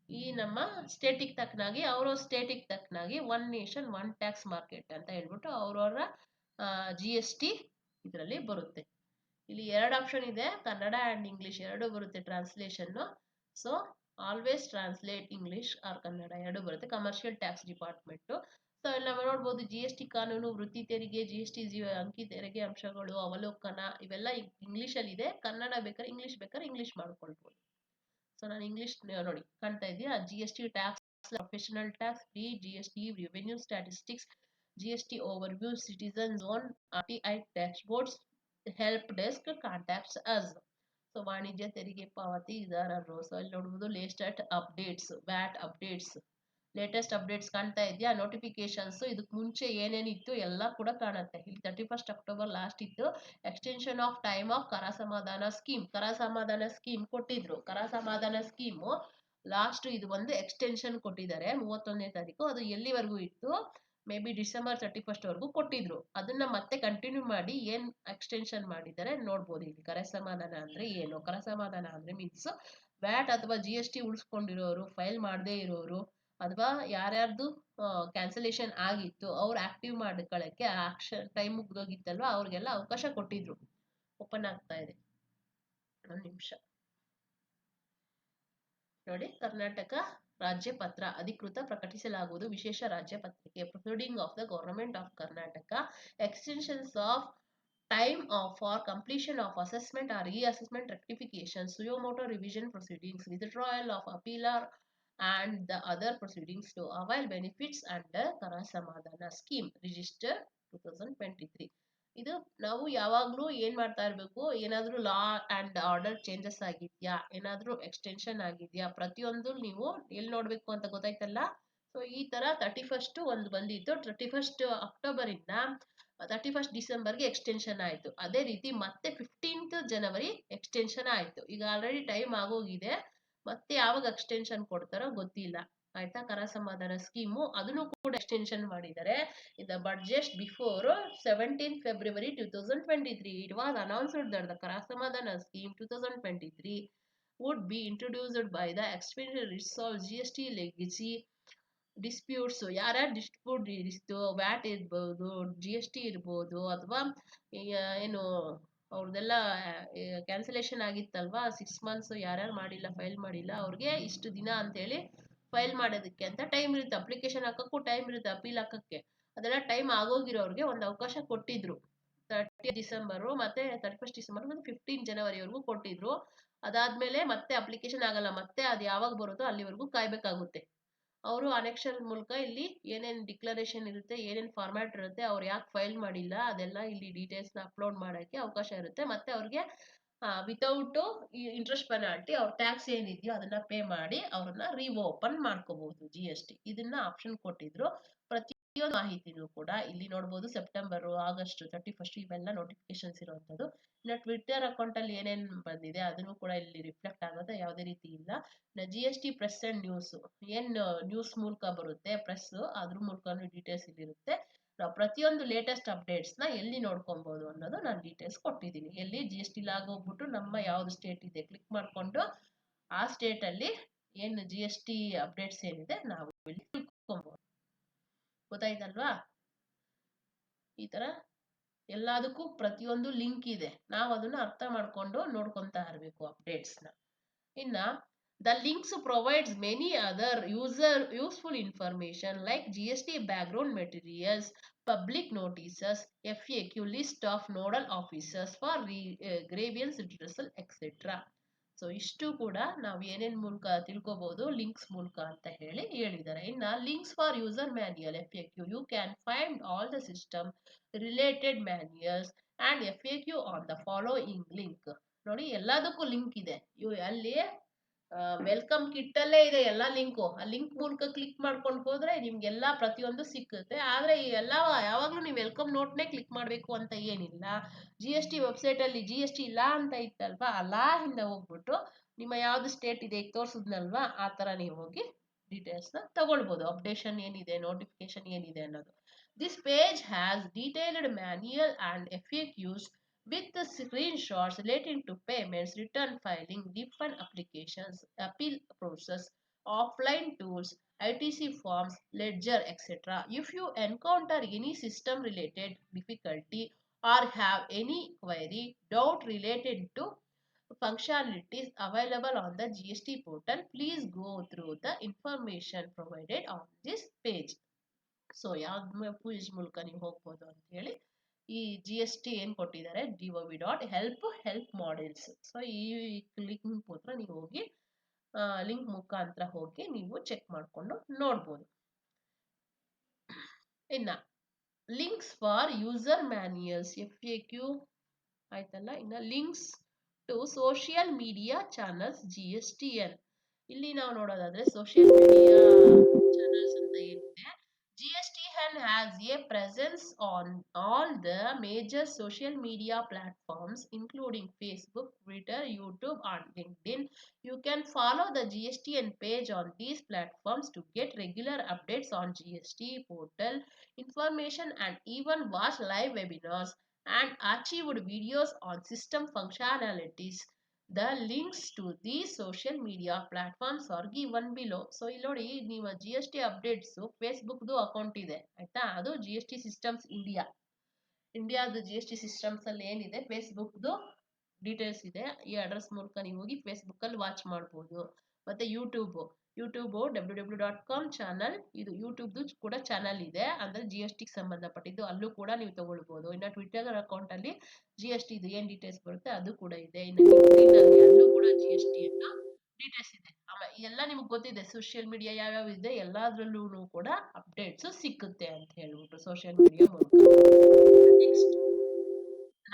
ಈ ನಮ್ಮ ಸ್ಟೇಟಿಗೆ ತಕ್ಕನಾಗಿ ಅವರು ಸ್ಟೇಟಿಗೆ ತಕ್ಕನಾಗಿ one nation one tax market ಅಂತ ಹೇಳ್ಬಿಟ್ಟು ಅವ್ರವ್ರ GST ಇದರಲ್ಲಿ ಬರುತ್ತೆ. ಇಲ್ಲಿ ಎರಡು ಆಪ್ಷನ್ ಇದೆ, ಕನ್ನಡ ಅಂಡ್ ಇಂಗ್ಲಿಷ್ ಎರಡು ಬರುತ್ತೆ translation. So always translate English or Kannada ಎರಡು ಬರುತ್ತೆ. Commercial tax department. ಸೊ ಇಲ್ಲಿ ನಾವು ನೋಡ್ಬೋದು GST ಕಾನೂನು, ವೃತ್ತಿ ತೆರಿಗೆ, GST ಅಂಕಿ ತೆರಿಗೆ ಅಂಶಗಳು, ಅವಲೋಕನ, ಇವೆಲ್ಲ ಇಂಗ್ಲಿಷಲ್ಲಿ ಇದೆ. ಕನ್ನಡ ಬೇಕಾದ್ರೆ ಇಂಗ್ಲಿಷ್ ಮಾಡ್ಕೊಳ್ಬೋದು. ಸೊ ನಾನು ಇಂಗ್ಲಿಷ್ ನೋಡಿ ಕಾಣ್ತಾ ಇದೆಯಾ, GST tax, professional tax, GST revenue statistics, GST overview, citizen zone, RTI dashboards, help desk, contacts us. So ವಾಣಿಜ್ಯ ತೆರಿಗೆ ಪಾವತಿದಾರರು. ಸೊ ಇಲ್ಲಿ ನೋಡ್ಬೋದು latest updates, VAT updates, latest updates ಕಾಣ್ತಾ ಇದೆಯಾ. ನೋಟಿಫಿಕೇಶನ್ಸ್ ಇದಕ್ಕೆ ಮುಂಚೆ ಏನೇನಿತ್ತು ಎಲ್ಲ ಕೂಡ ಕಾಣುತ್ತೆ. ಇಲ್ಲಿ 31 ಅಕ್ಟೋಬರ್ ಲಾಸ್ಟ್ ಇತ್ತು. ಎಕ್ಸ್ಟೆನ್ಷನ್ ಆಫ್ ಟೈಮ್ ಆಫ್ ಕರ ಸಮಾಧಾನ ಸ್ಕೀಮ್ ಕೊಟ್ಟಿದ್ರು. ಕರ ಸಮಾಧಾನ ಸ್ಕೀಮು ಲಾಸ್ಟ್ ಇದು ಒಂದು ಎಕ್ಸ್ಟೆನ್ಷನ್ ಕೊಟ್ಟಿದ್ದಾರೆ 31ನೇ ತಾರೀಕು. ಅದು ಎಲ್ಲಿವರೆಗೂ ಇತ್ತು, ಮೇ ಬಿ ಡಿಸೆಂಬರ್ 31 ವರೆಗೂ ಕೊಟ್ಟಿದ್ರು. ಅದನ್ನ ಮತ್ತೆ ಕಂಟಿನ್ಯೂ ಮಾಡಿ ಏನ್ ಎಕ್ಸ್ಟೆನ್ಷನ್ ಮಾಡಿದ್ದಾರೆ ನೋಡ್ಬೋದು. ಇಲ್ಲಿ ಕರ ಸಮಾಧಾನ ಅಂದ್ರೆ ಏನು, ಕರ ಸಮಾಧಾನ ಅಂದ್ರೆ ಮೀನ್ಸ್ ವ್ಯಾಟ್ ಅಥವಾ GST ಉಳಿಸ್ಕೊಂಡಿರೋರು, ಫೈಲ್ ಮಾಡದೇ ಇರೋರು, ಅಥವಾ ಯಾರ್ಯಾರ್ದು ಕ್ಯಾನ್ಸಲೇಷನ್ ಆಗಿತ್ತು ಅವ್ರು ಆಕ್ಟಿವ್ ಮಾಡ್ಕೊಳ್ಳಕ್ಕೆ ಆಕ್ಷನ್ ಟೈಮ್ ಮುಗ್ದೋಗಿತ್ತಲ್ವಾ, ಅವ್ರಿಗೆಲ್ಲ ಅವಕಾಶ ಕೊಟ್ಟಿದ್ರು. ಓಪನ್ ಆಗ್ತಾ ಇದೆ, ಒಂದು ನಿಮಿಷ ನೋಡಿ. ಕರ್ನಾಟಕ ರಾಜ್ಯ ಪತ್ರ ಅಧಿಕೃತ ಪ್ರಕಟಿಸಲಾಗುವುದು ವಿಶೇಷ ರಾಜ್ಯ ಪತ್ರಿಕೆ. Proceeding of the government of Karnataka, extensions of time for completion of assessment or reassessment rectification, suo motu revision proceedings, withdrawal of appeal and the other proceedings to avail benefits under Kara Samadhana scheme register 2023. ಇದು ನಾವು ಯಾವಾಗ್ಲೂ ಏನ್ ಮಾಡ್ತಾ ಇರ್ಬೇಕು, ಏನಾದ್ರೂ law and order changes ಆಗಿದ್ಯಾ, ಏನಾದ್ರೂ extension ಆಗಿದ್ಯಾ, ಪ್ರತಿಯೊಂದು ನೀವು ಎಲ್ಲಿ ನೋಡ್ಬೇಕು ಅಂತ ಗೊತ್ತಾಯ್ತಲ್ಲ. ಸೊ ಈ ತರ 31 ಒಂದು ಬಂದಿತ್ತು, 31 ಅಕ್ಟೋಬರ್ ಇಂದ 31 ಡಿಸೆಂಬರ್ಗೆ ಎಕ್ಸ್ಟೆನ್ಷನ್ ಆಯ್ತು. ಅದೇ ರೀತಿ ಮತ್ತೆ 15th ಜನವರಿ ಎಕ್ಸ್ಟೆನ್ಷನ್ ಆಯ್ತು. ಈಗ ಆಲ್ರೆಡಿ ಟೈಮ್ ಆಗೋಗಿದೆ, ಮತ್ತೆ ಯಾವಾಗ ಎಕ್ಸ್ಟೆನ್ಷನ್ ಕೊಡ್ತಾರೋ ಗೊತ್ತಿಲ್ಲ. ಆಯ್ತಾ, ಕರ ಸಮಾಧಾನ ಸ್ಕೀಮು ಅದನ್ನು ಕೂಡ ಎಕ್ಸ್ಟೆನ್ಷನ್ ಮಾಡಿದ್ದಾರೆ. In the budget before 17 February 2023 it was announced that the ಕರ ಸಮಾಧಾನ scheme 2023 would be introduced by the expected resolve GST legacy disputes, ಯಾರ್ಯಾರು ಡಿಸ್ಪ್ಯೂಟ್ ಇತ್ತು, ವ್ಯಾಟ್ ಇರ್ಬೋದು, GST ಇರ್ಬೋದು, ಅಥವಾ ಏನು ಅವ್ರದ್ದೆಲ್ಲ ಕ್ಯಾನ್ಸಲೇಷನ್ ಆಗಿತ್ತಲ್ವಾ 6 months ಯಾರ್ಯಾರು ಮಾಡಿಲ್ಲ, ಫೈಲ್ ಮಾಡಿಲ್ಲ, ಅವ್ರಿಗೆ ಇಷ್ಟು ದಿನ ಅಂತೇಳಿ ಫೈಲ್ ಮಾಡೋದಕ್ಕೆ ಅಂತ ಟೈಮ್ ಇರುತ್ತೆ, ಅಪ್ಲಿಕೇಶನ್ ಹಾಕಕ್ಕೂ ಟೈಮ್ ಇರುತ್ತೆ, ಅಪೀಲ್ ಹಾಕಕ್ಕೆ. ಅದೆಲ್ಲ ಟೈಮ್ ಆಗೋಗಿರೋರಿಗೆ ಒಂದು ಅವಕಾಶ ಕೊಟ್ಟಿದ್ರು 30 ಡಿಸೆಂಬರು ಮತ್ತೆ 31 ಡಿಸೆಂಬರ್ ಮತ್ತೆ 15 ಜನವರಿವರೆಗೂ ಕೊಟ್ಟಿದ್ರು. ಅದಾದ್ಮೇಲೆ ಮತ್ತೆ ಅಪ್ಲಿಕೇಶನ್ ಆಗಲ್ಲ, ಮತ್ತೆ ಅದು ಯಾವಾಗ ಬರುತ್ತೋ ಅಲ್ಲಿವರೆಗೂ ಕಾಯ್ಬೇಕಾಗುತ್ತೆ. ಅವರು ಅನೆಕ್ಷರ್ ಮೂಲಕ ಇಲ್ಲಿ ಏನೇನು ಡಿಕ್ಲರೇಷನ್ ಇರುತ್ತೆ, ಏನೇನು ಫಾರ್ಮ್ಯಾಟ್ ಇರುತ್ತೆ, ಅವ್ರು ಯಾಕೆ ಫೈಲ್ ಮಾಡಿಲ್ಲ ಅದೆಲ್ಲ ಇಲ್ಲಿ ಡೀಟೇಲ್ಸ್ನ ಅಪ್ಲೋಡ್ ಮಾಡೋಕ್ಕೆ ಅವಕಾಶ ಇರುತ್ತೆ. ಮತ್ತೆ ಅವ್ರಿಗೆ ವಿತೌಟ್ ಇಂಟ್ರೆಸ್ಟ್ ಪೆನಾಲ್ಟಿ ಅವ್ರ ಟ್ಯಾಕ್ಸ್ ಏನಿದೆಯೋ ಅದನ್ನ ಪೇ ಮಾಡಿ ಅವ್ರನ್ನ ಓಪನ್ ಮಾಡ್ಕೋಬಹುದು GST. ಇದನ್ನ ಆಪ್ಷನ್ ಕೊಟ್ಟಿದ್ರು. ಪ್ರತಿಯೊಂದು ಮಾಹಿತಿನೂ ಕೂಡ ಇಲ್ಲಿ ನೋಡ್ಬೋದು. ಸೆಪ್ಟೆಂಬರ್, ಆಗಸ್ಟ್ 31 ಇವೆಲ್ಲ ನೋಟಿಫಿಕೇಶನ್ಸ್ ಇರುವಂಥದ್ದು. ಇನ್ನು ಟ್ವಿಟರ್ ಅಕೌಂಟ್ ಅಲ್ಲಿ ಏನೇನು ಬಂದಿದೆ ಅದನ್ನು ಕೂಡ ಇಲ್ಲಿ ರಿಫ್ಲೆಕ್ಟ್ ಆಗುತ್ತೆ, ಯಾವುದೇ ರೀತಿ ಇಲ್ಲ. GST ಪ್ರೆಸ್ ಅಂಡ್ ನ್ಯೂಸ್, ಏನ್ ನ್ಯೂಸ್ ಮೂಲಕ ಬರುತ್ತೆ ಪ್ರೆಸ್, ಅದ್ರ ಮೂಲಕನೂ ಡೀಟೇಲ್ಸ್ ಇಲ್ಲಿರುತ್ತೆ. ನಾವು ಪ್ರತಿಯೊಂದು ಲೇಟೆಸ್ಟ್ ಅಪ್ಡೇಟ್ಸ್ ನ ಎಲ್ಲಿ ನೋಡ್ಕೊಬಹುದು ಅನ್ನೋದು ನಾನು ಡೀಟೇಲ್ಸ್ ಕೊಟ್ಟಿದ್ದೀನಿ. ಎಲ್ಲಿ GST ಲಾಗ್ ಹೋಗ್ಬಿಟ್ಟು ನಮ್ಮ ಯಾವ್ದು ಸ್ಟೇಟ್ ಇದೆ ಕ್ಲಿಕ್ ಮಾಡ್ಕೊಂಡು ಆ ಸ್ಟೇಟ್ ಅಲ್ಲಿ ಏನು GST ಅಪ್ಡೇಟ್ಸ್ ಏನಿದೆ ನಾವು ಇಲ್ಲಿ ತಿಳ್ಕೊಬಹುದು. ಗೊತ್ತಾಯ್ತಲ್ವಾ? ಈ ತರ ಎಲ್ಲದಕ್ಕೂ ಪ್ರತಿಯೊಂದು ಲಿಂಕ್ ಇದೆ, ನಾವು ಅದನ್ನ ಅರ್ಥ ಮಾಡ್ಕೊಂಡು ನೋಡ್ಕೊಂತಾ ಇರಬೇಕು ಅಪ್ಡೇಟ್ಸ್ನ. ಇನ್ನ the links provides many other useful information like GST background materials, public notices, FAQ, list of nodal officers for grievance redressal etc. So ಇಷ್ಟು ಕೂಡ ನಾವು ಏನೇನ್ ಮೂಲಕ ತಿಳ್ಕೊಬಹುದು ಲಿಂಕ್ಸ್ ಮೂಲಕ ಅಂತ ಹೇಳಿದ್ದಾರೆ. ಇನ್ನ links for user manual FAQ, you can find all the system related manuals and FAQ on the following link. ನೋಡಿ, ಎಲ್ಲದಕ್ಕೂ ಲಿಂಕ್ ಇದೆ. ಅಲ್ಲಿ ವೆಲ್ಕಮ್ ಕಿಟ್ ಅಲ್ಲೇ ಇದೆ ಎಲ್ಲ ಲಿಂಕು. ಆ ಲಿಂಕ್ ಮೂಲಕ ಕ್ಲಿಕ್ ಮಾಡ್ಕೊಂಡು ಹೋದ್ರೆ ನಿಮ್ಗೆಲ್ಲ ಪ್ರತಿಯೊಂದು ಸಿಕ್ಕುತ್ತೆ. ಆದ್ರೆ ಎಲ್ಲ ಯಾವಾಗ್ಲೂ ನೀವು ವೆಲ್ಕಮ್ ನೋಟ್ನೇ ಕ್ಲಿಕ್ ಮಾಡ್ಬೇಕು ಅಂತ ಏನಿಲ್ಲ. GST ವೆಬ್ಸೈಟ್ ಅಲ್ಲಿ GST ಲಾ ಅಂತ ಇತ್ತಲ್ವಾ, ಆ ಲಾ ಇಂದ ಹೋಗ್ಬಿಟ್ಟು ನಿಮ್ಮ ಯಾವ್ದು ಸ್ಟೇಟ್ ಇದೆ ಈಗ ತೋರಿಸಿದ್ನಲ್ವಾ, ಆ ತರ ನೀವು ಹೋಗಿ ಡೀಟೇಲ್ಸ್ ನ ತಗೊಳ್ಬಹುದು. ಅಪ್ಡೇಷನ್ ಏನಿದೆ, ನೋಟಿಫಿಕೇಶನ್ ಏನಿದೆ ಅನ್ನೋದು. This page has detailed manual and FAQs with the screenshots relating to payments, return filing, refund applications, appeal process, offline tools, ITC forms, ledger, etc. If you encounter any system related difficulty or have any query, doubt related to functionalities available on the GST portal, please go through the information provided on this page. So ಯಾವ page ಮೂಲಕ ನೀವು ಹೋಗ್ಬೋದು ಅಂತ ಹೇಳಿ ಈ GST ಏನ್ ಕೊಟ್ಟಿದ್ದಾರೆ, gov.help models. So ಈ ಲಿಂಕ್ ಮೂಲಕ ನೀವು ಹೋಗಿ ಲಿಂಕ್ ಮುಖಾಂತರ ಹೋಗಿ ನೀವು ಚೆಕ್ ಮಾಡ್ಕೊಂಡು ನೋಡ್ಬೋದು. ಇನ್ನ links for user manuals FAQ ಆಯ್ತಲ್ಲ. ಇನ್ನ links to social media channels GSTN. ಇಲ್ಲಿ ನಾವು ನೋಡೋದಾದ್ರೆ ಸೋಷಿಯಲ್ ಮೀಡಿಯಾ ಚಾನಲ್ಸ್ ಅಂತ ಏನಿದೆ, GSTN has a presence on all the major social media platforms including Facebook, Twitter, YouTube and LinkedIn. You can follow the GSTN page on these platforms to get regular updates on GST portal information and even watch live webinars and achieved videos on system functionalities. The links to these social media platforms are given below. So ಇಲ್ಲಿ ನೋಡಿ, ನೀವು GST updates ಫೇಸ್ಬುಕ್ದು account ಇದೆ ಆಯ್ತಾ, ಅದು GST systems ಇಂಡಿಯಾದ GST systems ಅಲ್ಲಿ ಏನಿದೆ ಫೇಸ್ಬುಕ್ದು details ಇದೆ. ಈ ಅಡ್ರೆಸ್ ಮೂಲಕ ನೀವು ಹೋಗಿ ಫೇಸ್ಬುಕ್ ಅಲ್ಲಿ ವಾಚ್ ಮಾಡ್ಬೋದು. ಮತ್ತೆ ಯೂಟ್ಯೂಬ್ www.com ಚಾನಲ್, ಇದು ಯೂಟ್ಯೂಬ್ದು ಕೂಡ ಚಾನಲ್ ಇದೆ, ಅಂದ್ರೆ GST ಸಂಬಂಧಪಟ್ಟಿದ್ದು, ಅಲ್ಲೂ ಕೂಡ ನೀವು ತಗೊಳ್ಬಹುದು. ಇನ್ನು ಟ್ವಿಟರ್ ಅಕೌಂಟ್ ಅಲ್ಲಿ GST ಇದು ಏನ್ ಡೀಟೇಲ್ಸ್ ಬರುತ್ತೆ ಅದು ಕೂಡ ಇದೆ. ಇನ್ನು LinkedIn ಅಲ್ಲಿ ಅಲ್ಲೂ ಕೂಡ GST ಅಂತ ಡೀಟೇಲ್ಸ್ ಇದೆ. ಆಮೇಲೆ ಎಲ್ಲ ನಿಮ್ಗೆ ಗೊತ್ತಿದೆ, ಸೋಷಿಯಲ್ ಮೀಡಿಯಾ ಯಾವ್ಯಾವ ಇದೆ ಎಲ್ಲಾದ್ರಲ್ಲೂ ಕೂಡ ಅಪ್ಡೇಟ್ಸ್ ಸಿಕ್ಕುತ್ತೆ ಅಂತ ಹೇಳ್ಬಿಟ್ಟು ಸೋಷಿಯಲ್ ಮೀಡಿಯಾ ಮೂಲಕ. ನೆಕ್ಸ್ಟ್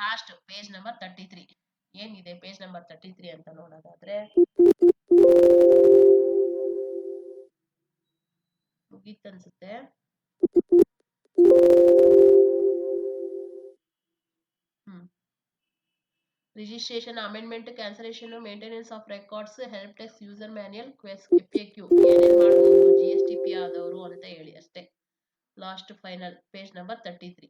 ಲಾಸ್ಟ್ ಪೇಜ್ ನಂಬರ್ 33 ಏನಿದೆ, ಪೇಜ್ ನಂಬರ್ 33 ಅಂತ ನೋಡೋದಾದ್ರೆ ಮುಗೀತನ್ಸುತ್ತೆ. Registration amendment cancellation maintenance of records help desk user manual FAQ ಏನೇನ್ ಮಾಡ್ಬೋದು GSTP ಆದವರು ಅಂತ ಹೇಳಿ ಅಷ್ಟೇ. Last final page number 33.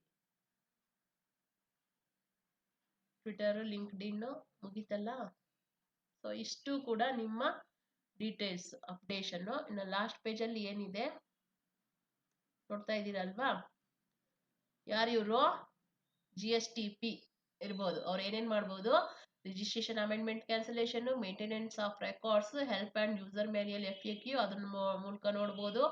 Twitter LinkedIn ಮುಗೀತಲ್ಲ. ಸೊ ಇಷ್ಟು ಕೂಡ ನಿಮ್ಮ ಡೀಟೇಲ್ಸ್ ಅಪ್ಡೇಷನ್. ಇನ್ನು ಲಾಸ್ಟ್ ಪೇಜಲ್ಲಿ ಏನಿದೆ ನೋಡ್ತಾ ಇದ್ದೀರಲ್ವಾ, ಯಾರಿವರು GSTP ಇರ್ಬೋದು, ಅವ್ರು ಏನೇನ್ ಮಾಡ್ಬೋದು, registration amendment cancellation, maintenance of records, help and user manual FAQ ಅದನ್ನ ಮೂಲಕ ನೋಡ್ಬೋದು,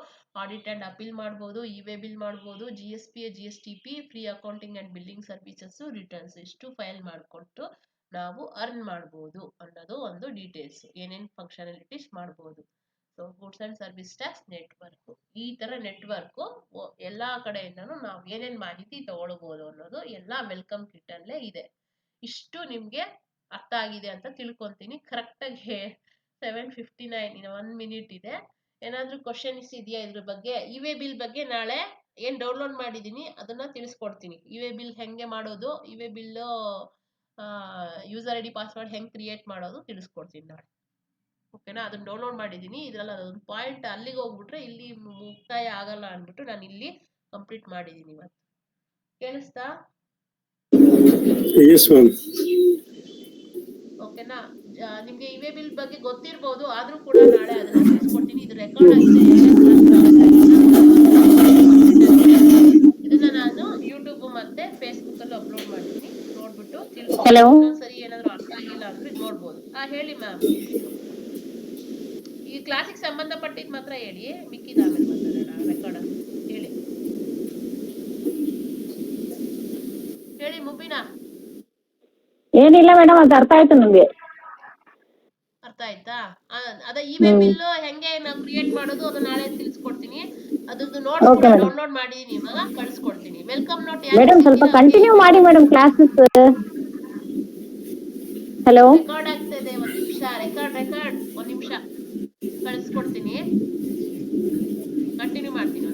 ಆಡಿಟ್ ಅಂಡ್ ಅಪೀಲ್ ಮಾಡ್ಬೋದು, ಇ-ವೇ ಬಿಲ್ ಮಾಡ್ಬೋದು, GSTP free accounting and billing services, returns ಇಷ್ಟು ಫೈಲ್ ಮಾಡಿಕೊಟ್ಟು ನಾವು ಅರ್ನ್ ಮಾಡ್ಬೋದು ಅನ್ನೋದು ಒಂದು ಡೀಟೇಲ್ಸ್. ಏನೇನ್ ಫಂಕ್ಷನಾಲಿಟೀಸ್ ಮಾಡ್ಬೋದು. So goods and service tax network, ಈ ತರ ನೆಟ್ವರ್ಕ್ ಎಲ್ಲಾ ಕಡೆಯಿಂದನೂ ನಾವು ಏನೇನ್ ಮಾಹಿತಿ ತಗೊಳ್ಬಹುದು ಅನ್ನೋದು ಎಲ್ಲ ವೆಲ್ಕಮ್ ಕಿಟ್ ಅಲ್ಲೇ ಇದೆ. ಇಷ್ಟು ನಿಮ್ಗೆ ಅರ್ಥ ಆಗಿದೆ ಅಂತ ತಿಳ್ಕೊಂತೀನಿ. ಕರೆಕ್ಟಾಗಿ 7:59 ಇನ್ನು 1 ಮಿನಿಟ್ ಇದೆ. ಏನಾದ್ರೂ ಕ್ವಶನ್ಸ್ ಇದೆಯಾ ಇದ್ರ ಬಗ್ಗೆ? ಇ-ವೇ ಬಿಲ್ ಬಗ್ಗೆ ನಾಳೆ ಏನ್ ಡೌನ್ಲೋಡ್ ಮಾಡಿದೀನಿ ಅದನ್ನ ತಿಳಿಸ್ಕೊಡ್ತೀನಿ. ಇ-ವೇ ಬಿಲ್ ಹೆಂಗೆ ಮಾಡೋದು, E-way bill user ID password ಹೆಂಗ್ ಕ್ರಿಯೇಟ್ ಮಾಡೋದು ತಿಳಿಸ್ಕೊಡ್ತೀನಿ ನಾಳೆ. ಓಕೆನಾ? ಅದನ್ನ ಡೌನ್ಲೋಡ್ ಮಾಡಿದೀನಿ. ಇದ್ರಲ್ಲಿ ಅದೊಂದು ಪಾಯಿಂಟ್ ಅಲ್ಲಿಗೆ ಹೋಗ್ಬಿಟ್ರೆ ಇಲ್ಲಿ ಮುಕ್ತಾಯ ಆಗಲ್ಲ ಅಂದ್ಬಿಟ್ಟು ನಾನು ಇಲ್ಲಿ ಕಂಪ್ಲೀಟ್ ಮಾಡಿದೀನಿ ಇವತ್ತು. ಕೇಳಿಸ್ತಾ? ಓಕೆನಾ? ನಿಮ್ಗೆ ಇ-ವೇ ಬಿಲ್ ಬಗ್ಗೆ ಗೊತ್ತಿರ್ಬೋದು, ಆದ್ರೂ ಕೂಡ ನಾಳೆ ಅದನ್ನ ತಿಳಿಸ್ಕೊಡ್ತೀನಿ. ಇದು ರೆಕಾರ್ಡ್ ಆಗಿದೆ, ಇದನ್ನ ನಾನು ಯೂಟ್ಯೂಬ್ ಮತ್ತೆ ಫೇಸ್ಬುಕ್ ಅಲ್ಲಿ ಅಪ್ಲೋಡ್ ಮಾಡಿದೀನಿ. ನೋಡ್ಬಿಟ್ಟು ತಿಳ್ಕೊಂಡು ಇನ್ನೊಂದ್ಸರಿ ಏನಾದ್ರು ಅರ್ಥ ಆಗಿಲ್ಲ ಅಂದ್ರೆ ನೋಡ್ಬೋದು. ಹೇಳಿ ಮ್ಯಾಮ್. ಈ ಕ್ಲಾಸಿಗೆ ಸಂಬಂಧಪಟ್ಟಿದ್ ಮಾತ್ರ ಹೇಳಿ, ಮಿಕ್ಕಿದ ಆಮೇಲೆ ಮಾತಾಡೋಣ. ರೆಕಾರ್ಡ್ ಹೇಳಿ ಹೇಳಿ ಮುಬ್ಬಿನಾ. ಏನಿಲ್ಲ ಮೇಡಮ್, ಅದು ಅರ್ಥ ಆಯ್ತು ನಮ್ಗೆ. ಅರ್ಥ ಆಯ್ತಾ? ಅದೇ ಇ-ವೇ ಬಿಲ್ ಹೆಂಗೆ ನಾವು ಕ್ರಿಯೇಟ್ ಮಾಡೋದು ಅದು ನಾಳೆ ತಿಳಿಸ್ಕೊಡ್ತೀನಿ. ಅದ್ರದ್ದು ನೋಟ್ಸ್ ಕೂಡ ಡೌನ್ಲೋಡ್ ಮಾಡಿದೀನಿ, ಇವಾಗ ಕಳಿಸ್ಕೊಡ್ತೀನಿ. ವೆಲ್ಕಮ್ ನೋಟ್ ಮೇಡಮ್ ಸ್ವಲ್ಪ ಕಂಟಿನ್ಯೂ ಮಾಡಿ ಮೇಡಮ್ ಕ್ಲಾಸಸ್. ಹಲೋ, ರೆಕಾರ್ಡ್ ಆಗ್ತಿದೆ, ಒಂದ್ ನಿಮಿಷ. ರೆಕಾರ್ಡ್ ಒಂದ್ ನಿಮಿಷ ಕಳಿಸ್ಕೊಡ್ತೀನಿ, ಕಂಟಿನ್ಯೂ ಮಾಡ್ತೀನಿ.